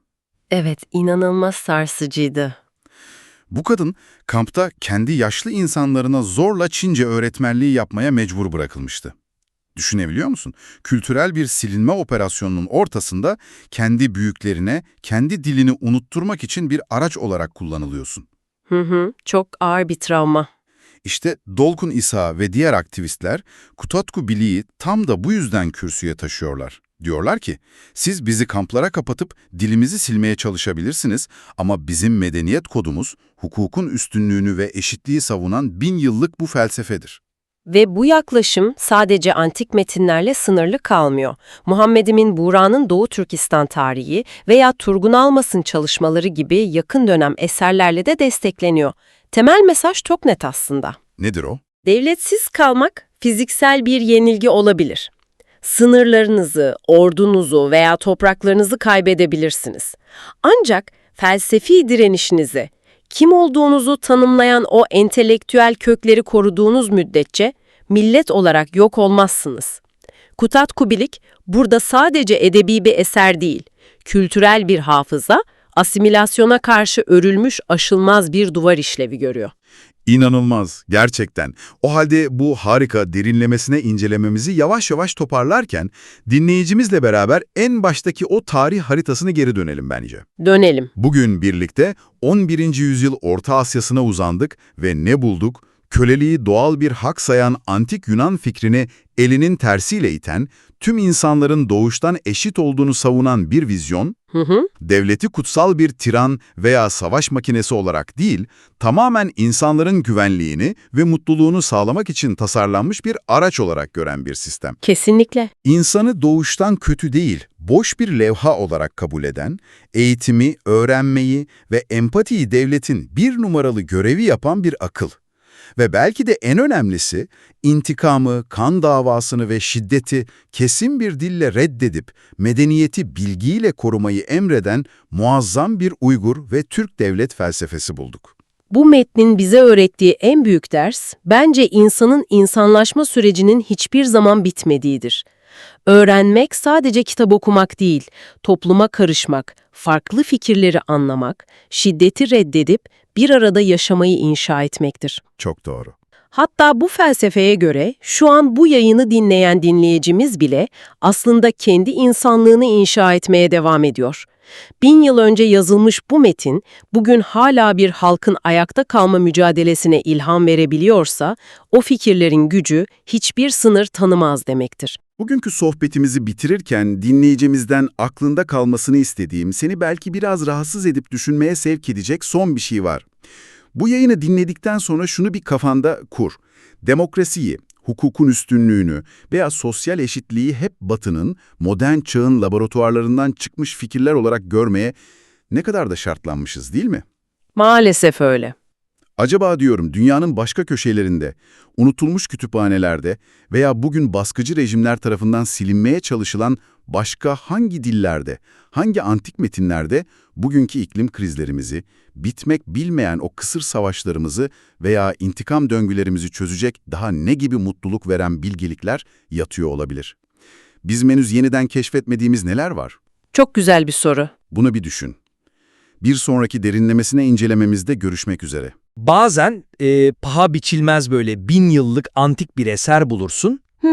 Evet, inanılmaz sarsıcıydı. Bu kadın kampta kendi yaşlı insanlarına zorla Çince öğretmenliği yapmaya mecbur bırakılmıştı. Düşünebiliyor musun? Kültürel bir silinme operasyonunun ortasında kendi büyüklerine, kendi dilini unutturmak için bir araç olarak kullanılıyorsun. Çok ağır bir travma. İşte Dolkun İsa ve diğer aktivistler Kutatku Bilik'i tam da bu yüzden kürsüye taşıyorlar. Diyorlar ki, siz bizi kamplara kapatıp dilimizi silmeye çalışabilirsiniz ama bizim medeniyet kodumuz, hukukun üstünlüğünü ve eşitliği savunan 1000 yıllık bu felsefedir. Ve bu yaklaşım sadece antik metinlerle sınırlı kalmıyor. Muhammed Emin Buğra'nın Doğu Türkistan tarihi veya Turgun Almas'ın çalışmaları gibi yakın dönem eserlerle de destekleniyor. Temel mesaj çok net aslında. Nedir o? Devletsiz kalmak fiziksel bir yenilgi olabilir. Sınırlarınızı, ordunuzu veya topraklarınızı kaybedebilirsiniz. Ancak felsefi direnişinizi, kim olduğunuzu tanımlayan o entelektüel kökleri koruduğunuz müddetçe millet olarak yok olmazsınız. Kutatku Bilik burada sadece edebi bir eser değil, kültürel bir hafıza, asimilasyona karşı örülmüş aşılmaz bir duvar işlevi görüyor. İnanılmaz, gerçekten. O halde bu harika derinlemesine incelememizi yavaş yavaş toparlarken dinleyicimizle beraber en baştaki o tarih haritasını geri dönelim bence. Dönelim. Bugün birlikte 11. yüzyıl Orta Asya'sına uzandık ve ne bulduk? Köleliği doğal bir hak sayan antik Yunan fikrini elinin tersiyle iten, tüm insanların doğuştan eşit olduğunu savunan bir vizyon, Hı hı. Devleti kutsal bir tiran veya savaş makinesi olarak değil, tamamen insanların güvenliğini ve mutluluğunu sağlamak için tasarlanmış bir araç olarak gören bir sistem. Kesinlikle. İnsanı doğuştan kötü değil, boş bir levha olarak kabul eden, eğitimi, öğrenmeyi ve empatiyi devletin bir numaralı görevi yapan bir akıl. Ve belki de en önemlisi, intikamı, kan davasını ve şiddeti kesin bir dille reddedip medeniyeti bilgiyle korumayı emreden muazzam bir Uygur ve Türk devlet felsefesi bulduk. Bu metnin bize öğrettiği en büyük ders, bence insanın insanlaşma sürecinin hiçbir zaman bitmediğidir. Öğrenmek sadece kitap okumak değil, topluma karışmak, farklı fikirleri anlamak, şiddeti reddedip bir arada yaşamayı inşa etmektir. Çok doğru. Hatta bu felsefeye göre şu an bu yayını dinleyen dinleyicimiz bile aslında kendi insanlığını inşa etmeye devam ediyor. 1000 yıl önce yazılmış bu metin, bugün hala bir halkın ayakta kalma mücadelesine ilham verebiliyorsa, o fikirlerin gücü hiçbir sınır tanımaz demektir. Bugünkü sohbetimizi bitirirken dinleyicimizden aklında kalmasını istediğim, seni belki biraz rahatsız edip düşünmeye sevk edecek son bir şey var. Bu yayını dinledikten sonra şunu bir kafanda kur. Demokrasiyi, hukukun üstünlüğünü veya sosyal eşitliği hep Batı'nın, modern çağın laboratuvarlarından çıkmış fikirler olarak görmeye ne kadar da şartlanmışız, değil mi? Maalesef öyle. Acaba diyorum dünyanın başka köşelerinde, unutulmuş kütüphanelerde veya bugün baskıcı rejimler tarafından silinmeye çalışılan başka hangi dillerde, hangi antik metinlerde bugünkü iklim krizlerimizi, bitmek bilmeyen o kısır savaşlarımızı veya intikam döngülerimizi çözecek daha ne gibi mutluluk veren bilgelikler yatıyor olabilir? Bizim henüz yeniden keşfetmediğimiz neler var? Çok güzel bir soru. Bunu bir düşün. Bir sonraki derinlemesine incelememizde görüşmek üzere. Bazen paha biçilmez böyle 1000 yıllık antik bir eser bulursun Hı.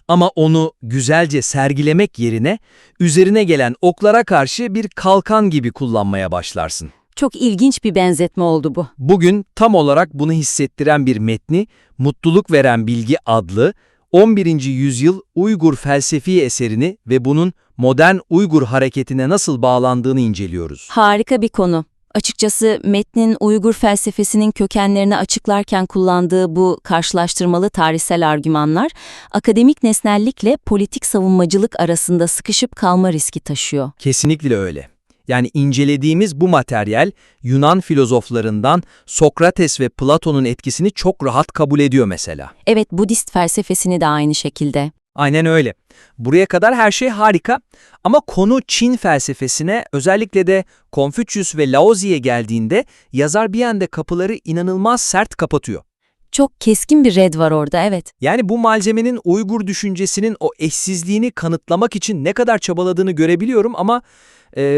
ama onu güzelce sergilemek yerine üzerine gelen oklara karşı bir kalkan gibi kullanmaya başlarsın. Çok ilginç bir benzetme oldu bu. Bugün tam olarak bunu hissettiren bir metni, Mutluluk Veren Bilgi adlı 11. yüzyıl Uygur felsefi eserini ve bunun modern Uygur hareketine nasıl bağlandığını inceliyoruz. Harika bir konu. Açıkçası metnin Uygur felsefesinin kökenlerini açıklarken kullandığı bu karşılaştırmalı tarihsel argümanlar, akademik nesnellikle politik savunmacılık arasında sıkışıp kalma riski taşıyor. Kesinlikle öyle. Yani incelediğimiz bu materyal Yunan filozoflarından Sokrates ve Platon'un etkisini çok rahat kabul ediyor mesela. Evet, Budist felsefesini de aynı şekilde. Aynen öyle. Buraya kadar her şey harika ama konu Çin felsefesine, özellikle de Konfüçyüs ve Laozi'ye geldiğinde yazar bir anda kapıları inanılmaz sert kapatıyor. Çok keskin bir red var orada, evet. Yani bu malzemenin Uygur düşüncesinin o eşsizliğini kanıtlamak için ne kadar çabaladığını görebiliyorum ama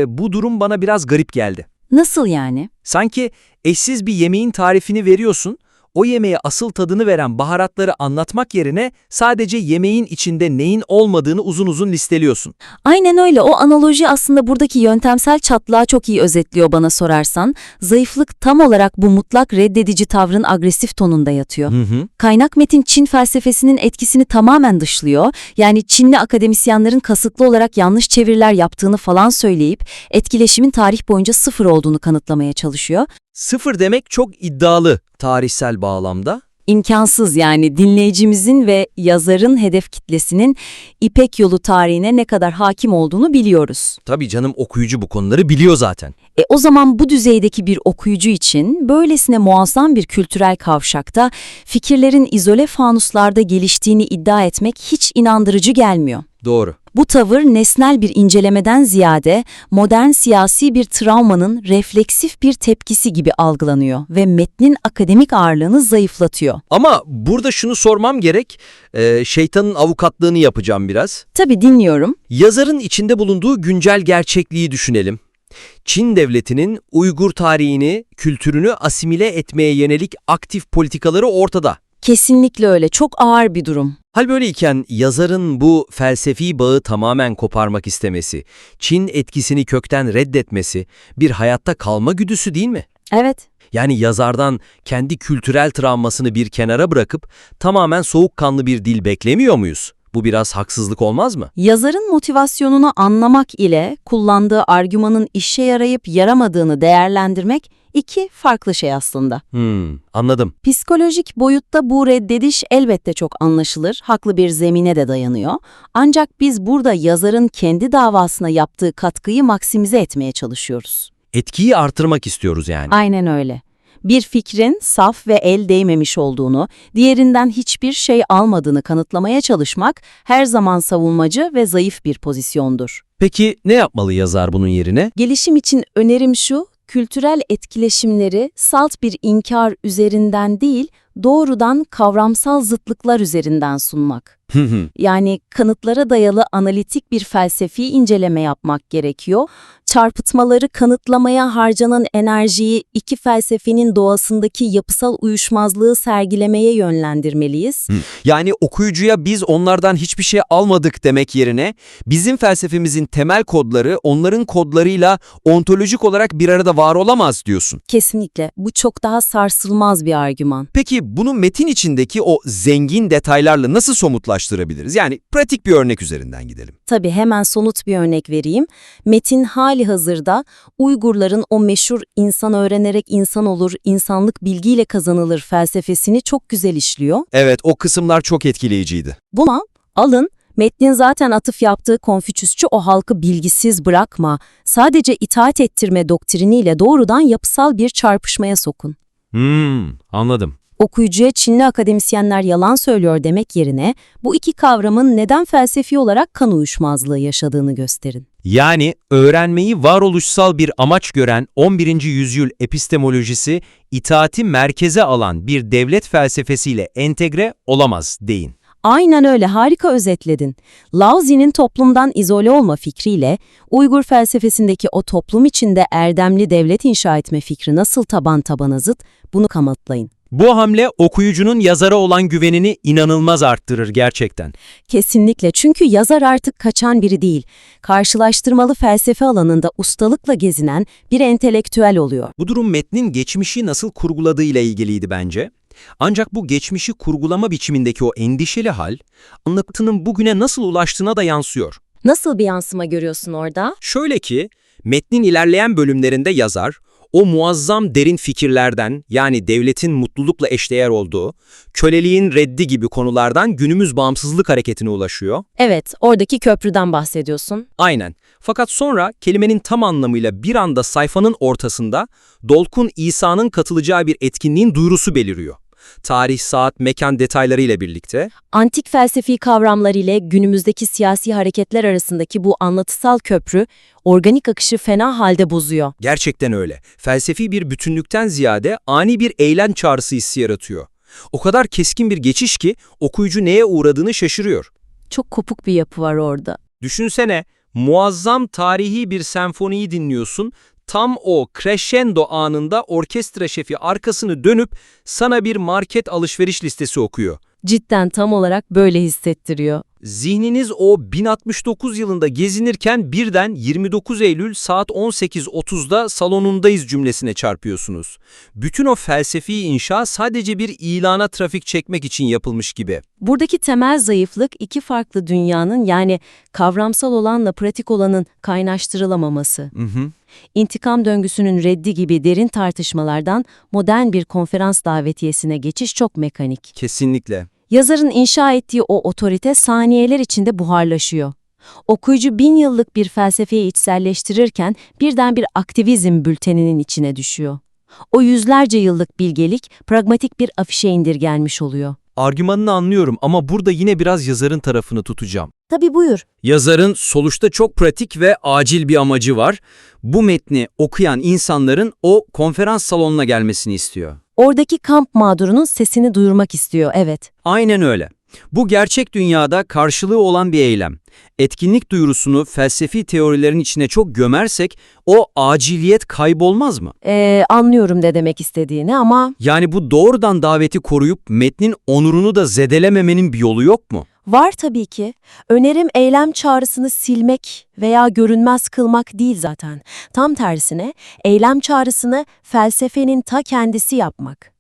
bu durum bana biraz garip geldi. Nasıl yani? Sanki eşsiz bir yemeğin tarifini veriyorsun, o yemeğe asıl tadını veren baharatları anlatmak yerine sadece yemeğin içinde neyin olmadığını uzun uzun listeliyorsun. Aynen öyle. O analoji aslında buradaki yöntemsel çatlağı çok iyi özetliyor bana sorarsan. Zayıflık tam olarak bu mutlak reddedici tavrın agresif tonunda yatıyor. Kaynak metin Çin felsefesinin etkisini tamamen dışlıyor. Yani Çinli akademisyenlerin kasıtlı olarak yanlış çeviriler yaptığını falan söyleyip etkileşimin tarih boyunca sıfır olduğunu kanıtlamaya çalışıyor. Sıfır demek çok iddialı tarihsel bağlamda. İmkansız, yani dinleyicimizin ve yazarın hedef kitlesinin İpek Yolu tarihine ne kadar hakim olduğunu biliyoruz. Tabii canım, okuyucu bu konuları biliyor zaten. O zaman bu düzeydeki bir okuyucu için böylesine muazzam bir kültürel kavşakta fikirlerin izole fanuslarda geliştiğini iddia etmek hiç inandırıcı gelmiyor. Doğru. Bu tavır nesnel bir incelemeden ziyade modern siyasi bir travmanın refleksif bir tepkisi gibi algılanıyor ve metnin akademik ağırlığını zayıflatıyor. Ama burada şunu sormam gerek, şeytanın avukatlığını yapacağım biraz. Tabii, dinliyorum. Yazarın içinde bulunduğu güncel gerçekliği düşünelim. Çin devletinin Uygur tarihini, kültürünü asimile etmeye yönelik aktif politikaları ortada. Kesinlikle öyle. Çok ağır bir durum. Hal böyleyken yazarın bu felsefi bağı tamamen koparmak istemesi, Çin etkisini kökten reddetmesi bir hayatta kalma güdüsü değil mi? Evet. Yani yazardan kendi kültürel travmasını bir kenara bırakıp tamamen soğukkanlı bir dil beklemiyor muyuz? Bu biraz haksızlık olmaz mı? Yazarın motivasyonunu anlamak ile kullandığı argümanın işe yarayıp yaramadığını değerlendirmek iki farklı şey aslında. Anladım. Psikolojik boyutta bu reddediş elbette çok anlaşılır, haklı bir zemine de dayanıyor. Ancak biz burada yazarın kendi davasına yaptığı katkıyı maksimize etmeye çalışıyoruz. Etkiyi artırmak istiyoruz yani. Aynen öyle. Bir fikrin saf ve el değmemiş olduğunu, diğerinden hiçbir şey almadığını kanıtlamaya çalışmak her zaman savunmacı ve zayıf bir pozisyondur. Peki ne yapmalı yazar bunun yerine? Gelişim için önerim şu: kültürel etkileşimleri salt bir inkar üzerinden değil, doğrudan kavramsal zıtlıklar üzerinden sunmak. Yani kanıtlara dayalı analitik bir felsefi inceleme yapmak gerekiyor. Çarpıtmaları kanıtlamaya harcanan enerjiyi iki felsefenin doğasındaki yapısal uyuşmazlığı sergilemeye yönlendirmeliyiz. Yani okuyucuya biz onlardan hiçbir şey almadık demek yerine bizim felsefemizin temel kodları onların kodlarıyla ontolojik olarak bir arada var olamaz diyorsun. Kesinlikle. Bu çok daha sarsılmaz bir argüman. Peki bunu metin içindeki o zengin detaylarla nasıl somutlaştırabiliriz? Yani pratik bir örnek üzerinden gidelim. Tabii hemen somut bir örnek vereyim. Metin halihazırda Uygurların o meşhur insan öğrenerek insan olur, insanlık bilgiyle kazanılır felsefesini çok güzel işliyor. Evet, o kısımlar çok etkileyiciydi. Buna alın, metnin zaten atıf yaptığı Konfüçyüsçü o halkı bilgisiz bırakma, sadece itaat ettirme doktriniyle doğrudan yapısal bir çarpışmaya sokun. Anladım. Okuyucuya Çinli akademisyenler yalan söylüyor demek yerine bu iki kavramın neden felsefi olarak kan uyuşmazlığı yaşadığını gösterin. Yani öğrenmeyi varoluşsal bir amaç gören 11. yüzyıl epistemolojisi itaati merkeze alan bir devlet felsefesiyle entegre olamaz deyin. Aynen öyle, harika özetledin. Laozi'nin toplumdan izole olma fikriyle Uygur felsefesindeki o toplum içinde erdemli devlet inşa etme fikri nasıl taban tabana zıt, bunu kanıtlayın. Bu hamle okuyucunun yazara olan güvenini inanılmaz arttırır gerçekten. Kesinlikle, çünkü yazar artık kaçan biri değil, karşılaştırmalı felsefe alanında ustalıkla gezinen bir entelektüel oluyor. Bu durum metnin geçmişi nasıl kurguladığıyla ilgiliydi bence. Ancak bu geçmişi kurgulama biçimindeki o endişeli hal, anlatının bugüne nasıl ulaştığına da yansıyor. Nasıl bir yansıma görüyorsun orada? Şöyle ki, metnin ilerleyen bölümlerinde yazar, o muazzam derin fikirlerden, yani devletin mutlulukla eşdeğer olduğu, köleliğin reddi gibi konulardan günümüz bağımsızlık hareketine ulaşıyor. Evet, oradaki köprüden bahsediyorsun. Aynen. Fakat sonra kelimenin tam anlamıyla bir anda sayfanın ortasında Dolkun İsa'nın katılacağı bir etkinliğin duyurusu beliriyor. Tarih, saat, mekan detaylarıyla birlikte. Antik felsefi kavramlar ile günümüzdeki siyasi hareketler arasındaki bu anlatısal köprü, organik akışı fena halde bozuyor. Gerçekten öyle. Felsefi bir bütünlükten ziyade ani bir eylem çağrısı hissi yaratıyor. O kadar keskin bir geçiş ki okuyucu neye uğradığını şaşırıyor. Çok kopuk bir yapı var orada. Düşünsene, muazzam tarihi bir senfoniyi dinliyorsun, tam o crescendo anında orkestra şefi arkasını dönüp sana bir market alışveriş listesi okuyor. Cidden tam olarak böyle hissettiriyor. Zihniniz o 1069 yılında gezinirken birden 29 Eylül saat 18.30'da salonundayız cümlesine çarpıyorsunuz. Bütün o felsefi inşa sadece bir ilana trafik çekmek için yapılmış gibi. Buradaki temel zayıflık iki farklı dünyanın, yani kavramsal olanla pratik olanın kaynaştırılamaması. İntikam döngüsünün reddi gibi derin tartışmalardan modern bir konferans davetiyesine geçiş çok mekanik. Kesinlikle. Yazarın inşa ettiği o otorite saniyeler içinde buharlaşıyor. Okuyucu 1000 yıllık bir felsefeyi içselleştirirken birden bir aktivizm bülteninin içine düşüyor. O yüzlerce yıllık bilgelik pragmatik bir afişe indirgenmiş oluyor. Argümanını anlıyorum ama burada yine biraz yazarın tarafını tutacağım. Tabii, buyur. Yazarın sonuçta çok pratik ve acil bir amacı var. Bu metni okuyan insanların o konferans salonuna gelmesini istiyor. Oradaki kamp mağdurunun sesini duyurmak istiyor, evet. Aynen öyle. Bu gerçek dünyada karşılığı olan bir eylem. Etkinlik duyurusunu felsefi teorilerin içine çok gömersek o aciliyet kaybolmaz mı? Anlıyorum ne demek istediğini ama Yani bu doğrudan daveti koruyup metnin onurunu da zedelememenin bir yolu yok mu? var tabii ki. Önerim eylem çağrısını silmek veya görünmez kılmak değil zaten. Tam tersine eylem çağrısını felsefenin ta kendisi yapmak.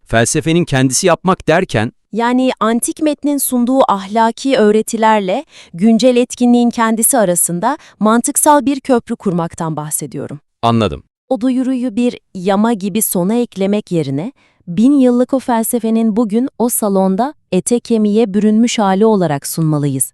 Felsefenin kendisi yapmak derken Yani antik metnin sunduğu ahlaki öğretilerle güncel etkinliğin kendisi arasında mantıksal bir köprü kurmaktan bahsediyorum. Anladım. O duyuruyu bir yama gibi sona eklemek yerine 1000 yıllık o felsefenin bugün o salonda ete kemiğe bürünmüş hali olarak sunmalıyız.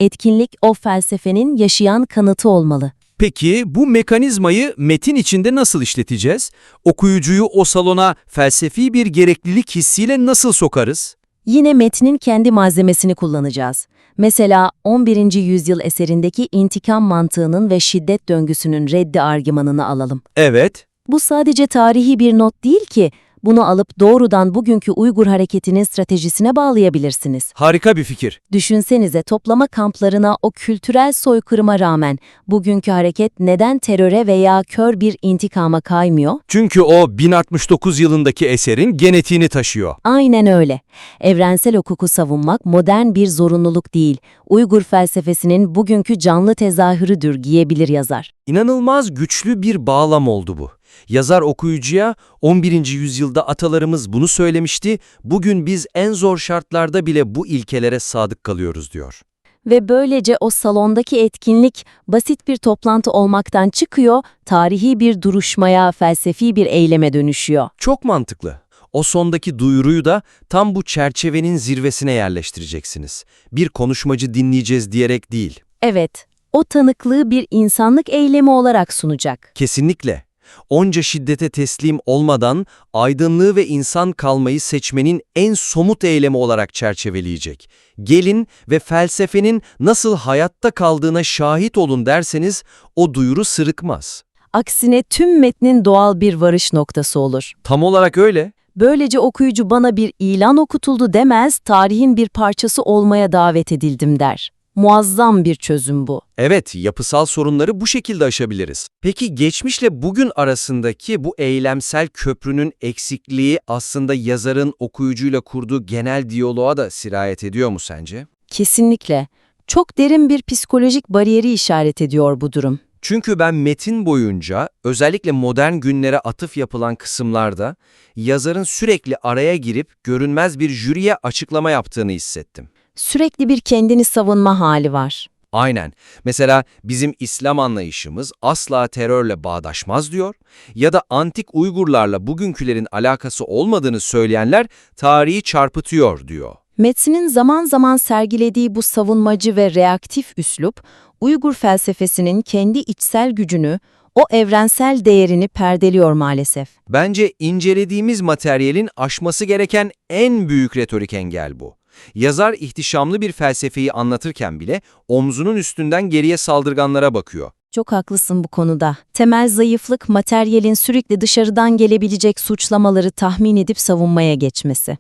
Etkinlik o felsefenin yaşayan kanıtı olmalı. Peki bu mekanizmayı metin içinde nasıl işleteceğiz? Okuyucuyu o salona felsefi bir gereklilik hissiyle nasıl sokarız? Yine metnin kendi malzemesini kullanacağız. Mesela 11. yüzyıl eserindeki intikam mantığının ve şiddet döngüsünün reddi argümanını alalım. Evet. Bu sadece tarihi bir not değil ki, bunu alıp doğrudan bugünkü Uygur hareketinin stratejisine bağlayabilirsiniz. Harika bir fikir. Düşünsenize toplama kamplarına o kültürel soykırıma rağmen bugünkü hareket neden teröre veya kör bir intikama kaymıyor? Çünkü o 1069 yılındaki eserin genetiğini taşıyor. Aynen öyle. Evrensel hukuku savunmak modern bir zorunluluk değil, Uygur felsefesinin bugünkü canlı tezahürüdür diyebilir yazar. İnanılmaz güçlü bir bağlam oldu bu. Yazar okuyucuya 11. yüzyılda atalarımız bunu söylemişti, bugün biz en zor şartlarda bile bu ilkelere sadık kalıyoruz diyor. Ve böylece o salondaki etkinlik basit bir toplantı olmaktan çıkıyor, tarihi bir duruşmaya, felsefi bir eyleme dönüşüyor. Çok mantıklı. O sondaki duyuruyu da tam bu çerçevenin zirvesine yerleştireceksiniz. Bir konuşmacı dinleyeceğiz diyerek değil. Evet, o tanıklığı bir insanlık eylemi olarak sunacak. Kesinlikle. Onca şiddete teslim olmadan aydınlığı ve insan kalmayı seçmenin en somut eylemi olarak çerçeveleyecek. Gelin ve felsefenin nasıl hayatta kaldığına şahit olun derseniz o duyuru sırıtmaz. Aksine tüm metnin doğal bir varış noktası olur. Tam olarak öyle. Böylece okuyucu bana bir ilan okutuldu demez, tarihin bir parçası olmaya davet edildim der. Muazzam bir çözüm bu. Evet, yapısal sorunları bu şekilde aşabiliriz. Peki geçmişle bugün arasındaki bu eylemsel köprünün eksikliği aslında yazarın okuyucuyla kurduğu genel diyaloğa da sirayet ediyor mu sence? Kesinlikle. Çok derin bir psikolojik bariyeri işaret ediyor bu durum. Çünkü ben metin boyunca özellikle modern günlere atıf yapılan kısımlarda yazarın sürekli araya girip görünmez bir jüriye açıklama yaptığını hissettim. Sürekli bir kendini savunma hali var. Aynen. Mesela bizim İslam anlayışımız asla terörle bağdaşmaz diyor ya da antik Uygurlarla bugünkülerin alakası olmadığını söyleyenler tarihi çarpıtıyor diyor. Metnin zaman zaman sergilediği bu savunmacı ve reaktif üslup, Uygur felsefesinin kendi içsel gücünü, o evrensel değerini perdeliyor maalesef. Bence incelediğimiz materyalin aşması gereken en büyük retorik engel bu. Yazar ihtişamlı bir felsefeyi anlatırken bile omzunun üstünden geriye saldırganlara bakıyor. Çok haklısın bu konuda. Temel zayıflık, materyalin sürekli dışarıdan gelebilecek suçlamaları tahmin edip savunmaya geçmesi.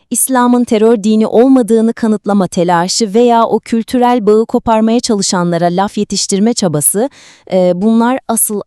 İslam'ın terör dini olmadığını kanıtlama telaşı veya o kültürel bağı koparmaya çalışanlara laf yetiştirme çabası, bunlar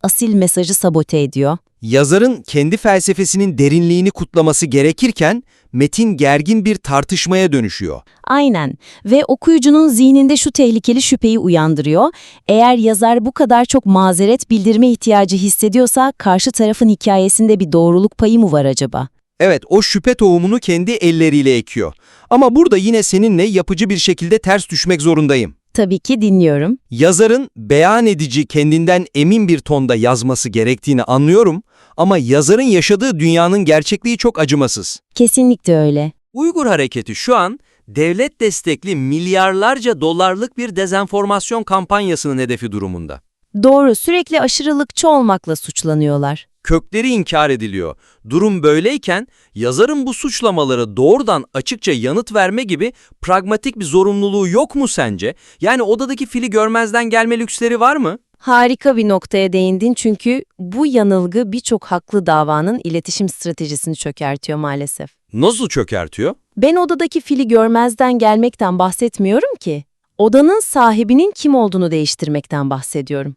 asil mesajı sabote ediyor. Yazarın kendi felsefesinin derinliğini kutlaması gerekirken metin gergin bir tartışmaya dönüşüyor. Aynen ve okuyucunun zihninde şu tehlikeli şüpheyi uyandırıyor. Eğer yazar bu kadar çok mazeret bildirme ihtiyacı hissediyorsa karşı tarafın hikayesinde bir doğruluk payı mı var acaba? Evet, o şüphe tohumunu kendi elleriyle ekiyor. Ama burada yine seninle yapıcı bir şekilde ters düşmek zorundayım. Tabii ki dinliyorum. Yazarın beyan edici, kendinden emin bir tonda yazması gerektiğini anlıyorum ama yazarın yaşadığı dünyanın gerçekliği çok acımasız. Kesinlikle öyle. Uygur hareketi şu an devlet destekli milyarlarca dolarlık bir dezenformasyon kampanyasının hedefi durumunda. Doğru, sürekli aşırılıkçı olmakla suçlanıyorlar. Kökleri inkar ediliyor. Durum böyleyken yazarın bu suçlamaları doğrudan açıkça yanıt verme gibi pragmatik bir zorunluluğu yok mu sence? Yani odadaki fili görmezden gelme lüksleri var mı? Harika bir noktaya değindin çünkü bu yanılgı birçok haklı davanın iletişim stratejisini çökertiyor maalesef. Nasıl çökertiyor? Ben odadaki fili görmezden gelmekten bahsetmiyorum ki. Odanın sahibinin kim olduğunu değiştirmekten bahsediyorum.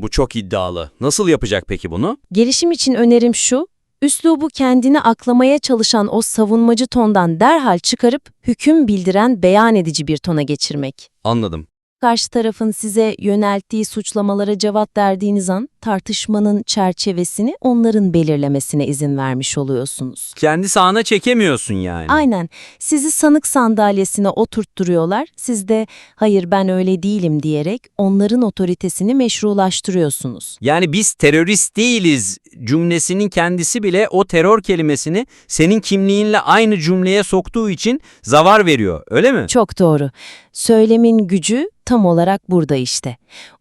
Bu çok iddialı. Nasıl yapacak peki bunu? Gelişim için önerim şu, üslubu kendini aklamaya çalışan o savunmacı tondan derhal çıkarıp hüküm bildiren beyan edici bir tona geçirmek. Anladım. Karşı tarafın size yönelttiği suçlamalara cevap verdiğiniz an tartışmanın çerçevesini onların belirlemesine izin vermiş oluyorsunuz. Kendi sahana çekemiyorsun yani. Aynen. Sizi sanık sandalyesine oturtturuyorlar. Siz de hayır ben öyle değilim diyerek onların otoritesini meşrulaştırıyorsunuz. Yani biz terörist değiliz cümlesinin kendisi bile o terör kelimesini senin kimliğinle aynı cümleye soktuğu için zavar veriyor, öyle mi? Çok doğru. Söylemin gücü tam olarak burada işte.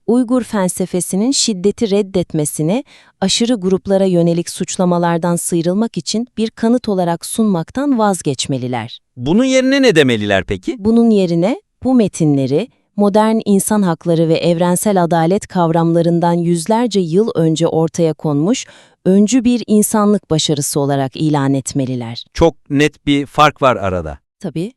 Uygur felsefesinin şiddeti reddetmesini, aşırı gruplara yönelik suçlamalardan sıyrılmak için bir kanıt olarak sunmaktan vazgeçmeliler. Bunun yerine ne demeliler peki? Bunun yerine bu metinleri modern insan hakları ve evrensel adalet kavramlarından yüzlerce yıl önce ortaya konmuş öncü bir insanlık başarısı olarak ilan etmeliler. Çok net bir fark var arada. Tabii,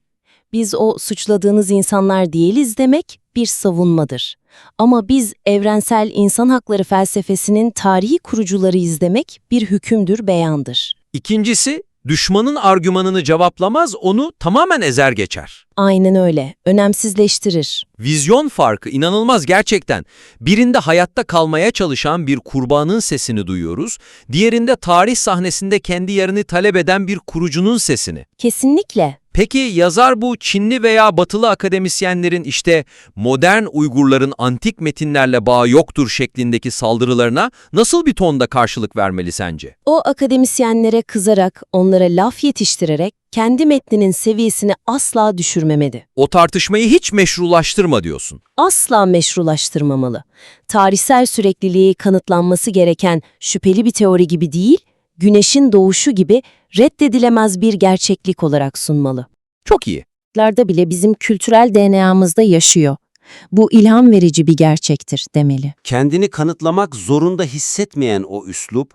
biz o suçladığınız insanlar değiliz demek bir savunmadır. Ama biz evrensel insan hakları felsefesinin tarihi kurucularıyız demek bir hükümdür, beyandır. İkincisi, düşmanın argümanını cevaplamaz, onu tamamen ezer geçer. Aynen öyle, önemsizleştirir. Vizyon farkı inanılmaz gerçekten. Birinde hayatta kalmaya çalışan bir kurbanın sesini duyuyoruz, diğerinde tarih sahnesinde kendi yerini talep eden bir kurucunun sesini. Kesinlikle. Peki yazar bu Çinli veya Batılı akademisyenlerin işte modern Uygurların antik metinlerle bağı yoktur şeklindeki saldırılarına nasıl bir tonda karşılık vermeli sence? O akademisyenlere kızarak, onlara laf yetiştirerek kendi metninin seviyesini asla düşürmemeli. O tartışmayı hiç meşrulaştırma diyorsun. Asla meşrulaştırmamalı. Tarihsel sürekliliği kanıtlanması gereken şüpheli bir teori gibi değil, güneşin doğuşu gibi reddedilemez bir gerçeklik olarak sunmalı. Çok iyi. Larda bile bizim kültürel DNA'mızda yaşıyor. Bu ilham verici bir gerçektir demeli. Kendini kanıtlamak zorunda hissetmeyen o üslup,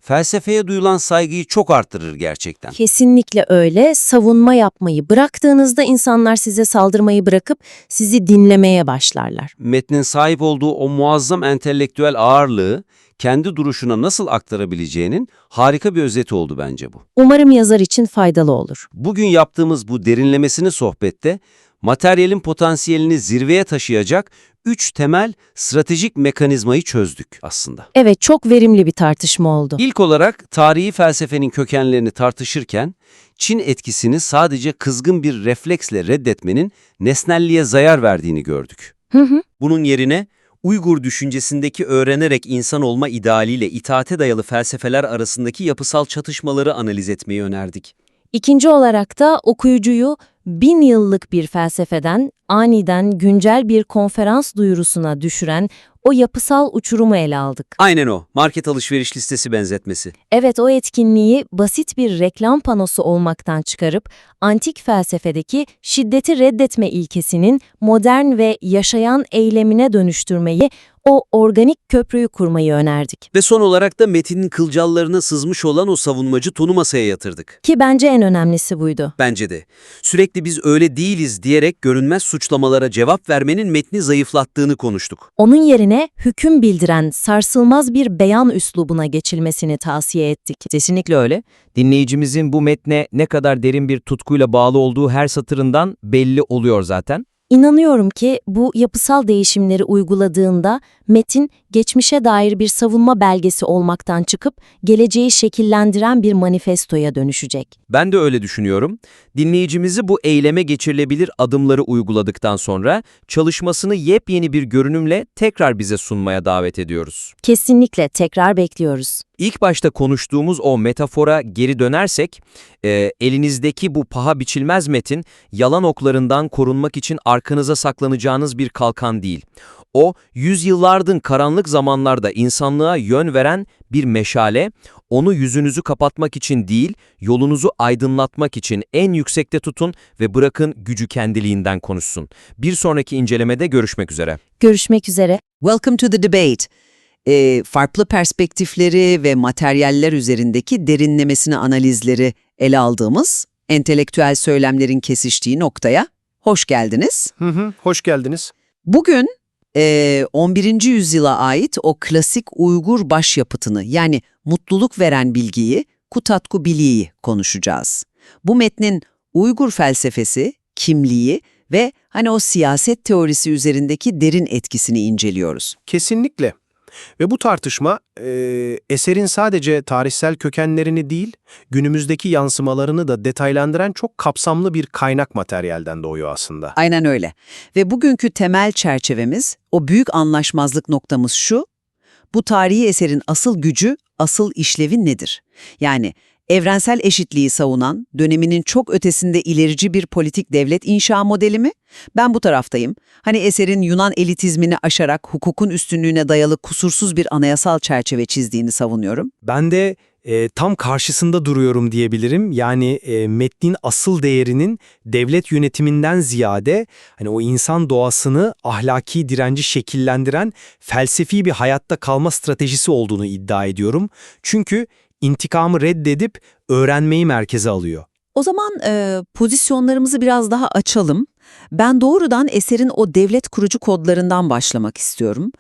felsefeye duyulan saygıyı çok arttırır gerçekten. Kesinlikle öyle. Savunma yapmayı bıraktığınızda insanlar size saldırmayı bırakıp sizi dinlemeye başlarlar. Metnin sahip olduğu o muazzam entelektüel ağırlığı kendi duruşuna nasıl aktarabileceğinin harika bir özeti oldu bence bu. Umarım yazar için faydalı olur. Bugün yaptığımız bu derinlemesine sohbette materyalin potansiyelini zirveye taşıyacak 3 temel stratejik mekanizmayı çözdük aslında. Evet, çok verimli bir tartışma oldu. İlk olarak tarihi felsefenin kökenlerini tartışırken Çin etkisini sadece kızgın bir refleksle reddetmenin nesnelliğe zarar verdiğini gördük. Bunun yerine Uygur düşüncesindeki öğrenerek insan olma idealiyle itaate dayalı felsefeler arasındaki yapısal çatışmaları analiz etmeyi önerdik. İkinci olarak da okuyucuyu 1000 yıllık bir felsefeden aniden güncel bir konferans duyurusuna düşüren o yapısal uçurumu ele aldık. Aynen o, market alışveriş listesi benzetmesi. Evet, o etkinliği basit bir reklam panosu olmaktan çıkarıp antik felsefedeki şiddeti reddetme ilkesinin modern ve yaşayan eylemine dönüştürmeyi, o organik köprüyü kurmayı önerdik. Ve son olarak da metinin kılcallarına sızmış olan o savunmacı tonu masaya yatırdık. Ki bence en önemlisi buydu. Bence de. Sürekli biz öyle değiliz diyerek görünmez suçlamalara cevap vermenin metni zayıflattığını konuştuk. Onun yerine hüküm bildiren sarsılmaz bir beyan üslubuna geçilmesini tavsiye ettik. Kesinlikle öyle. Dinleyicimizin bu metne ne kadar derin bir tutkuyla bağlı olduğu her satırından belli oluyor zaten. İnanıyorum ki bu yapısal değişimleri uyguladığında metin geçmişe dair bir savunma belgesi olmaktan çıkıp geleceği şekillendiren bir manifestoya dönüşecek. Ben de öyle düşünüyorum. Dinleyicimizi bu eyleme geçirilebilir adımları uyguladıktan sonra çalışmasını yepyeni bir görünümle tekrar bize sunmaya davet ediyoruz. Kesinlikle tekrar bekliyoruz. İlk başta konuştuğumuz o metafora geri dönersek, elinizdeki bu paha biçilmez metin, yalan oklarından korunmak için arkanıza saklanacağınız bir kalkan değil. O, yüzyıllardır karanlık zamanlarda insanlığa yön veren bir meşale, onu yüzünüzü kapatmak için değil, yolunuzu aydınlatmak için en yüksekte tutun ve bırakın gücü kendiliğinden konuşsun. Bir sonraki incelemede görüşmek üzere. Görüşmek üzere. Welcome to the debate. Farklı perspektifleri ve materyaller üzerindeki derinlemesine analizleri ele aldığımız entelektüel söylemlerin kesiştiği noktaya hoş geldiniz. Hoş geldiniz. Bugün 11. yüzyıla ait o klasik Uygur başyapıtını yani mutluluk veren bilgiyi, Kutatku Bilik'i konuşacağız. Bu metnin Uygur felsefesi, kimliği ve o siyaset teorisi üzerindeki derin etkisini inceliyoruz. Kesinlikle. Ve bu tartışma eserin sadece tarihsel kökenlerini değil, günümüzdeki yansımalarını da detaylandıran çok kapsamlı bir kaynak materyalden doğuyor aslında. Aynen öyle. Ve bugünkü temel çerçevemiz, o büyük anlaşmazlık noktamız şu: bu tarihi eserin asıl gücü, asıl işlevi nedir? Yani evrensel eşitliği savunan, döneminin çok ötesinde ilerici bir politik devlet inşa modeli mi? Ben bu taraftayım. Hani eserin Yunan elitizmini aşarak hukukun üstünlüğüne dayalı kusursuz bir anayasal çerçeve çizdiğini savunuyorum. Ben de tam karşısında duruyorum diyebilirim. Yani metnin asıl değerinin devlet yönetiminden ziyade hani o insan doğasını, ahlaki direnci şekillendiren felsefi bir hayatta kalma stratejisi olduğunu iddia ediyorum. Çünkü intikamı reddedip öğrenmeyi merkeze alıyor. O zaman pozisyonlarımızı biraz daha açalım. Ben doğrudan eserin o devlet kurucu kodlarından başlamak istiyorum.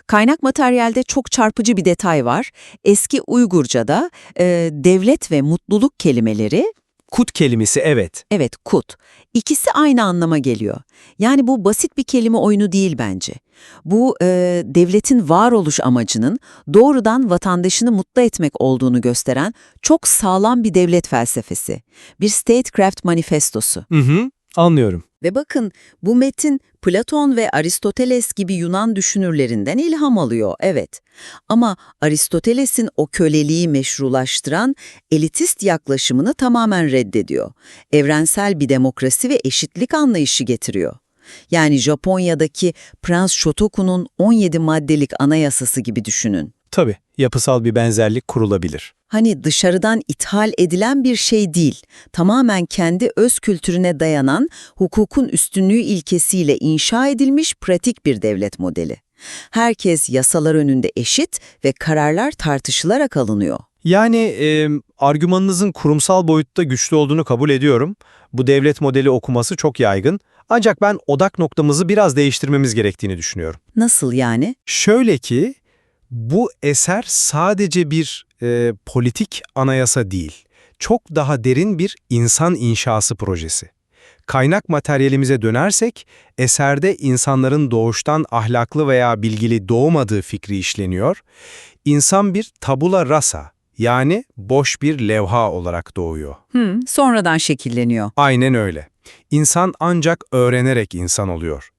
Kaynak materyalde çok çarpıcı bir detay var. Eski Uygurca'da devlet ve mutluluk kelimeleri, Kut kelimesi evet. evet kut, ikisi aynı anlama geliyor. Yani bu basit bir kelime oyunu değil bence. Bu devletin varoluş amacının doğrudan vatandaşını mutlu etmek olduğunu gösteren çok sağlam bir devlet felsefesi. Bir statecraft manifestosu. Anlıyorum. Ve bakın, bu metin Platon ve Aristoteles gibi Yunan düşünürlerinden ilham alıyor, evet. Ama Aristoteles'in o köleliği meşrulaştıran elitist yaklaşımını tamamen reddediyor. Evrensel bir demokrasi ve eşitlik anlayışı getiriyor. Yani Japonya'daki Prens Shotoku'nun 17 maddelik anayasası gibi düşünün. Tabii, yapısal bir benzerlik kurulabilir. Hani dışarıdan ithal edilen bir şey değil, tamamen kendi öz kültürüne dayanan hukukun üstünlüğü ilkesiyle inşa edilmiş pratik bir devlet modeli. Herkes yasalar önünde eşit ve kararlar tartışılarak alınıyor. Yani argümanınızın kurumsal boyutta güçlü olduğunu kabul ediyorum. Bu devlet modeli okuması çok yaygın. Ancak ben odak noktamızı biraz değiştirmemiz gerektiğini düşünüyorum. Nasıl yani? Şöyle ki, bu eser sadece bir politik anayasa değil, çok daha derin bir insan inşası projesi. Kaynak materyalimize dönersek, eserde insanların doğuştan ahlaklı veya bilgili doğmadığı fikri işleniyor. İnsan bir tabula rasa, yani boş bir levha olarak doğuyor. Sonradan şekilleniyor. Aynen öyle. İnsan ancak öğrenerek insan oluyor.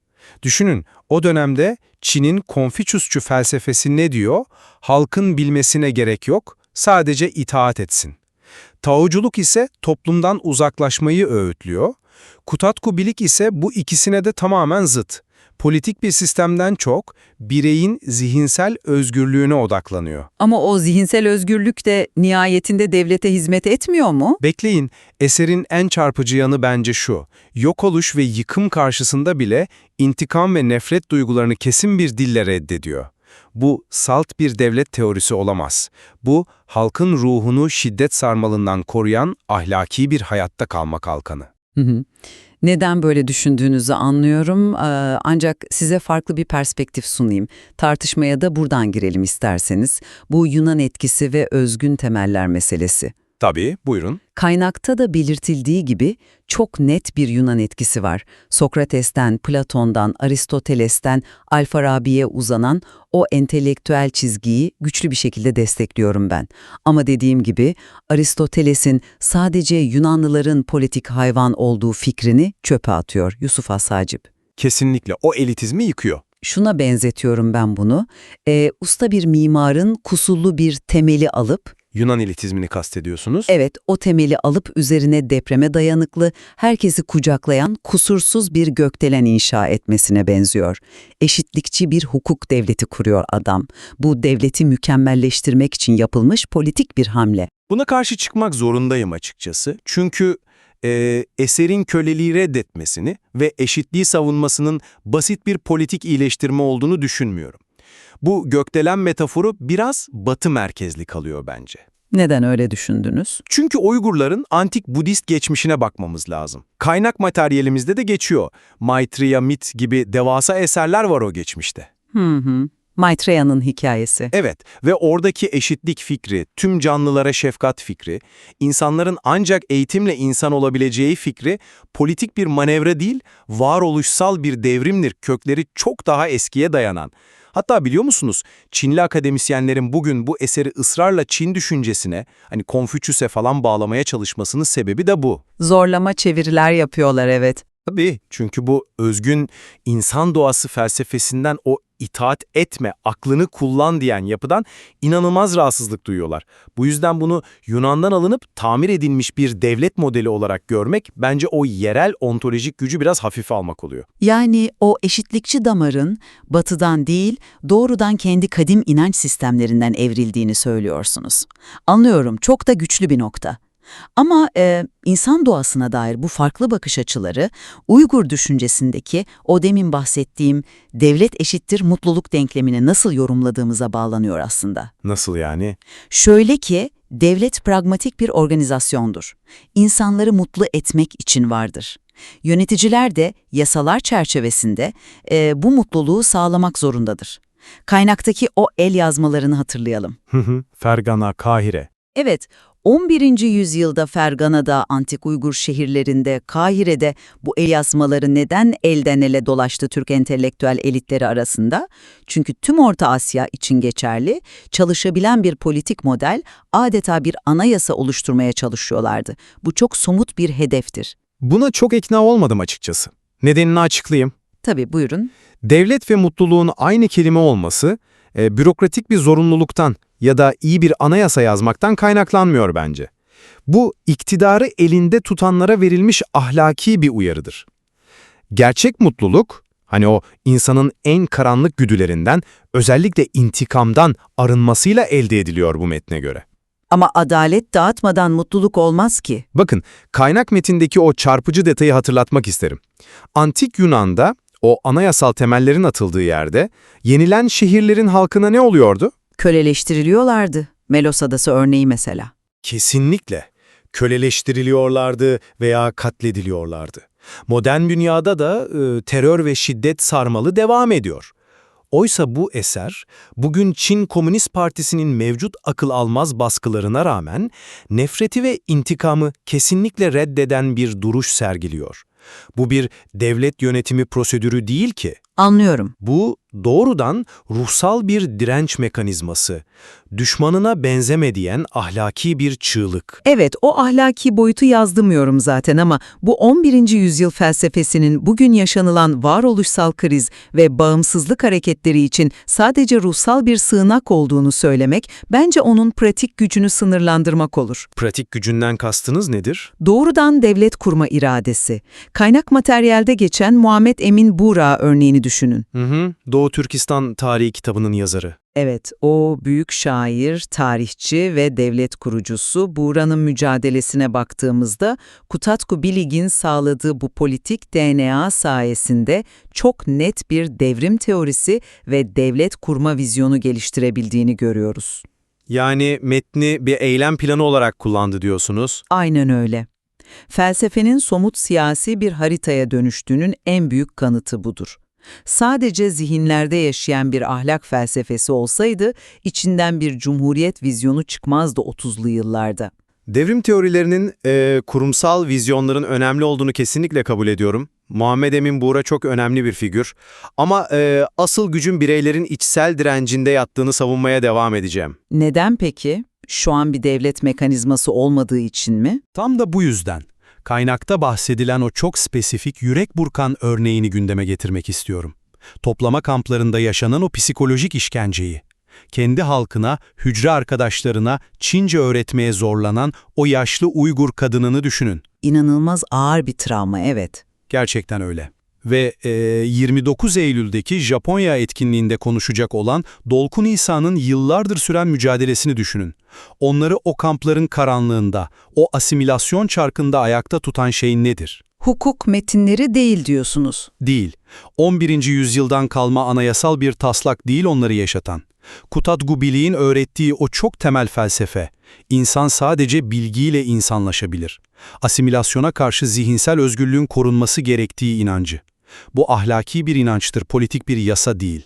Düşünün, o dönemde Çin'in Konfüçyüsçü felsefesi ne diyor? Halkın bilmesine gerek yok, sadece itaat etsin. Taoculuk ise toplumdan uzaklaşmayı öğütlüyor. Kutatkubilik ise bu ikisine de tamamen zıt. Politik bir sistemden çok bireyin zihinsel özgürlüğüne odaklanıyor. Ama o zihinsel özgürlük de nihayetinde devlete hizmet etmiyor mu? Bekleyin, eserin en çarpıcı yanı bence şu: yok oluş ve yıkım karşısında bile intikam ve nefret duygularını kesin bir dille reddediyor. Bu salt bir devlet teorisi olamaz. Bu, halkın ruhunu şiddet sarmalından koruyan ahlaki bir hayatta kalma kalkanı. Neden böyle düşündüğünüzü anlıyorum, ancak size farklı bir perspektif sunayım. Tartışmaya da buradan girelim isterseniz. Bu Yunan etkisi ve özgün temeller meselesi. Tabii, buyurun. Kaynakta da belirtildiği gibi çok net bir Yunan etkisi var. Sokrates'ten, Platon'dan, Aristoteles'ten Alfarabi'ye uzanan o entelektüel çizgiyi güçlü bir şekilde destekliyorum ben. Ama dediğim gibi Aristoteles'in sadece Yunanlıların politik hayvan olduğu fikrini çöpe atıyor Yusuf Has Hacip. Kesinlikle o elitizmi yıkıyor. Şuna benzetiyorum ben bunu. Usta bir mimarın kusurlu bir temeli alıp, Yunan elitizmini kastediyorsunuz. evet, o temeli alıp üzerine depreme dayanıklı, herkesi kucaklayan kusursuz bir gökdelen inşa etmesine benziyor. Eşitlikçi bir hukuk devleti kuruyor adam. Bu devleti mükemmelleştirmek için yapılmış politik bir hamle. Buna karşı çıkmak zorundayım açıkçası. Çünkü eserin köleliği reddetmesini ve eşitliği savunmasının basit bir politik iyileştirme olduğunu düşünmüyorum. Bu gökdelen metaforu biraz Batı merkezli kalıyor bence. Neden öyle düşündünüz? Çünkü Uygurların antik Budist geçmişine bakmamız lazım. Kaynak materyalimizde de geçiyor. Maitreya Mit gibi devasa eserler var o geçmişte. Maitreya'nın hikayesi. Evet ve oradaki eşitlik fikri, tüm canlılara şefkat fikri, insanların ancak eğitimle insan olabileceği fikri politik bir manevra değil, varoluşsal bir devrimdir, kökleri çok daha eskiye dayanan. Hatta biliyor musunuz, Çinli akademisyenlerin bugün bu eseri ısrarla Çin düşüncesine, hani Konfüçyüs'e falan bağlamaya çalışmasının sebebi de bu. Zorlama çeviriler yapıyorlar, evet. Tabii, çünkü bu özgün insan doğası felsefesinden, o itaat etme, aklını kullan diyen yapıdan inanılmaz rahatsızlık duyuyorlar. Bu yüzden bunu Yunan'dan alınıp tamir edilmiş bir devlet modeli olarak görmek, bence o yerel ontolojik gücü biraz hafife almak oluyor. Yani o eşitlikçi damarın batıdan değil, doğrudan kendi kadim inanç sistemlerinden evrildiğini söylüyorsunuz. Anlıyorum, çok da güçlü bir nokta. Ama insan doğasına dair bu farklı bakış açıları Uygur düşüncesindeki o demin bahsettiğim devlet eşittir mutluluk denklemini nasıl yorumladığımıza bağlanıyor aslında. Nasıl yani? Şöyle ki, devlet pragmatik bir organizasyondur. İnsanları mutlu etmek için vardır. Yöneticiler de yasalar çerçevesinde bu mutluluğu sağlamak zorundadır. Kaynaktaki o el yazmalarını hatırlayalım. Fergana, Kahire. Evet, 11. yüzyılda Fergana'da, Antik Uygur şehirlerinde, Kahire'de bu el yazmaları neden elden ele dolaştı Türk entelektüel elitleri arasında? Çünkü tüm Orta Asya için geçerli, çalışabilen bir politik model, adeta bir anayasa oluşturmaya çalışıyorlardı. Bu çok somut bir hedeftir. Buna çok ikna olmadım açıkçası. Nedenini açıklayayım. Tabii, buyurun. Devlet ve mutluluğun aynı kelime olması, bürokratik bir zorunluluktan ya da iyi bir anayasa yazmaktan kaynaklanmıyor bence. Bu, iktidarı elinde tutanlara verilmiş ahlaki bir uyarıdır. Gerçek mutluluk, hani o insanın en karanlık güdülerinden, özellikle intikamdan arınmasıyla elde ediliyor bu metne göre. Ama adalet dağıtmadan mutluluk olmaz ki. Bakın, kaynak metindeki o çarpıcı detayı hatırlatmak isterim. Antik Yunan'da, o anayasal temellerin atıldığı yerde, yenilen şehirlerin halkına ne oluyordu? Köleleştiriliyorlardı. Melos Adası örneği mesela. Kesinlikle. Köleleştiriliyorlardı veya katlediliyorlardı. Modern dünyada da terör ve şiddet sarmalı devam ediyor. Oysa bu eser, bugün Çin Komünist Partisi'nin mevcut akıl almaz baskılarına rağmen nefreti ve intikamı kesinlikle reddeden bir duruş sergiliyor. Bu bir devlet yönetimi prosedürü değil ki. Anlıyorum. Bu doğrudan ruhsal bir direnç mekanizması, düşmanına benzeme diyen ahlaki bir çığlık. Evet, o ahlaki boyutu yazdırmıyorum zaten ama bu 11. yüzyıl felsefesinin bugün yaşanılan varoluşsal kriz ve bağımsızlık hareketleri için sadece ruhsal bir sığınak olduğunu söylemek, bence onun pratik gücünü sınırlandırmak olur. Pratik gücünden kastınız nedir? Doğrudan devlet kurma iradesi. Kaynak materyalde geçen Muhammed Emin Buğra örneğini düşünün. Doğu Türkistan Tarihi kitabının yazarı. Evet, o büyük şair, tarihçi ve devlet kurucusu Buğra'nın mücadelesine baktığımızda Kutatku Bilig'in sağladığı bu politik DNA sayesinde çok net bir devrim teorisi ve devlet kurma vizyonu geliştirebildiğini görüyoruz. Yani metni bir eylem planı olarak kullandı diyorsunuz. Aynen öyle. Felsefenin somut siyasi bir haritaya dönüştüğünün en büyük kanıtı budur. Sadece zihinlerde yaşayan bir ahlak felsefesi olsaydı, içinden bir cumhuriyet vizyonu çıkmazdı 30'lu yıllarda. Devrim teorilerinin kurumsal vizyonların önemli olduğunu kesinlikle kabul ediyorum. Muhammed Emin Buğra çok önemli bir figür. Ama asıl gücün bireylerin içsel direncinde yattığını savunmaya devam edeceğim. Neden peki? Şu an bir devlet mekanizması olmadığı için mi? Tam da bu yüzden. Kaynakta bahsedilen o çok spesifik yürek burkan örneğini gündeme getirmek istiyorum. Toplama kamplarında yaşanan o psikolojik işkenceyi. Kendi halkına, hücre arkadaşlarına Çince öğretmeye zorlanan o yaşlı Uygur kadınını düşünün. İnanılmaz ağır bir travma, evet. Gerçekten öyle. Ve 29 Eylül'deki Japonya etkinliğinde konuşacak olan Dolkun İsa'nın yıllardır süren mücadelesini düşünün. Onları o kampların karanlığında, o asimilasyon çarkında ayakta tutan şey nedir? Hukuk metinleri değil diyorsunuz. Değil. 11. yüzyıldan kalma anayasal bir taslak değil onları yaşatan. Kutatgu Bilik'in öğrettiği o çok temel felsefe. İnsan sadece bilgiyle insanlaşabilir. Asimilasyona karşı zihinsel özgürlüğün korunması gerektiği inancı. Bu ahlaki bir inançtır, politik bir yasa değil.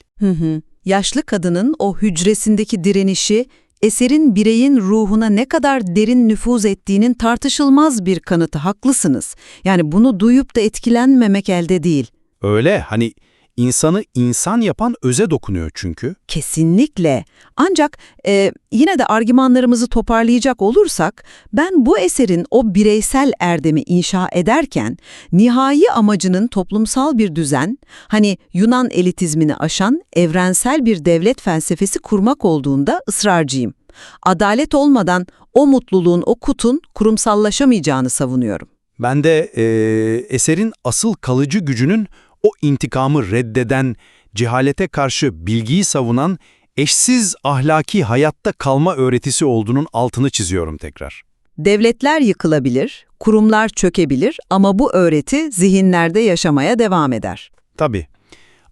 Yaşlı kadının o hücresindeki direnişi, eserin bireyin ruhuna ne kadar derin nüfuz ettiğinin tartışılmaz bir kanıtı, haklısınız. Yani bunu duyup da etkilenmemek elde değil. Öyle, hani insanı insan yapan öze dokunuyor çünkü. Kesinlikle. Ancak yine de argümanlarımızı toparlayacak olursak, ben bu eserin o bireysel erdemi inşa ederken nihai amacının toplumsal bir düzen, hani Yunan elitizmini aşan evrensel bir devlet felsefesi kurmak olduğunda ısrarcıyım. Adalet olmadan o mutluluğun, o kutun kurumsallaşamayacağını savunuyorum. Ben de eserin asıl kalıcı gücünün o intikamı reddeden, cehalete karşı bilgiyi savunan, eşsiz ahlaki hayatta kalma öğretisi olduğunun altını çiziyorum tekrar. Devletler yıkılabilir, kurumlar çökebilir ama bu öğreti zihinlerde yaşamaya devam eder. Tabii.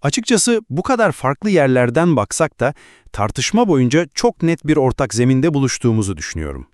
Açıkçası bu kadar farklı yerlerden baksak da tartışma boyunca çok net bir ortak zeminde buluştuğumuzu düşünüyorum.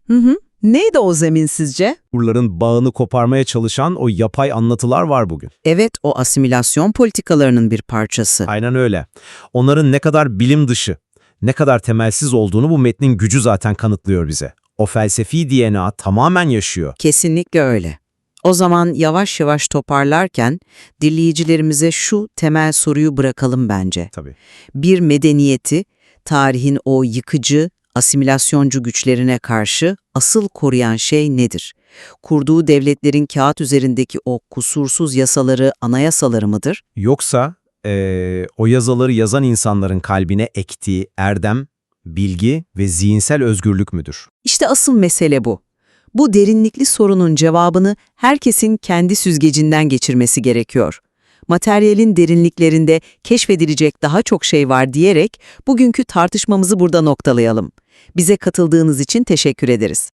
Neydi o zemin sizce? Uygurların bağını koparmaya çalışan o yapay anlatılar var bugün. Evet, o asimilasyon politikalarının bir parçası. Aynen öyle. Onların ne kadar bilim dışı, ne kadar temelsiz olduğunu bu metnin gücü zaten kanıtlıyor bize. O felsefi DNA tamamen yaşıyor. Kesinlikle öyle. O zaman yavaş yavaş toparlarken dinleyicilerimize şu temel soruyu bırakalım bence. Tabii. Bir medeniyeti, tarihin o yıkıcı, asimilasyoncu güçlerine karşı asıl koruyan şey nedir? Kurduğu devletlerin kağıt üzerindeki o kusursuz yasaları, anayasaları mıdır? Yoksa o yazıları yazan insanların kalbine ektiği erdem, bilgi ve zihinsel özgürlük müdür? İşte asıl mesele bu. Bu derinlikli sorunun cevabını herkesin kendi süzgecinden geçirmesi gerekiyor. Materyalin derinliklerinde keşfedilecek daha çok şey var diyerek bugünkü tartışmamızı burada noktalayalım. Bize katıldığınız için teşekkür ederiz.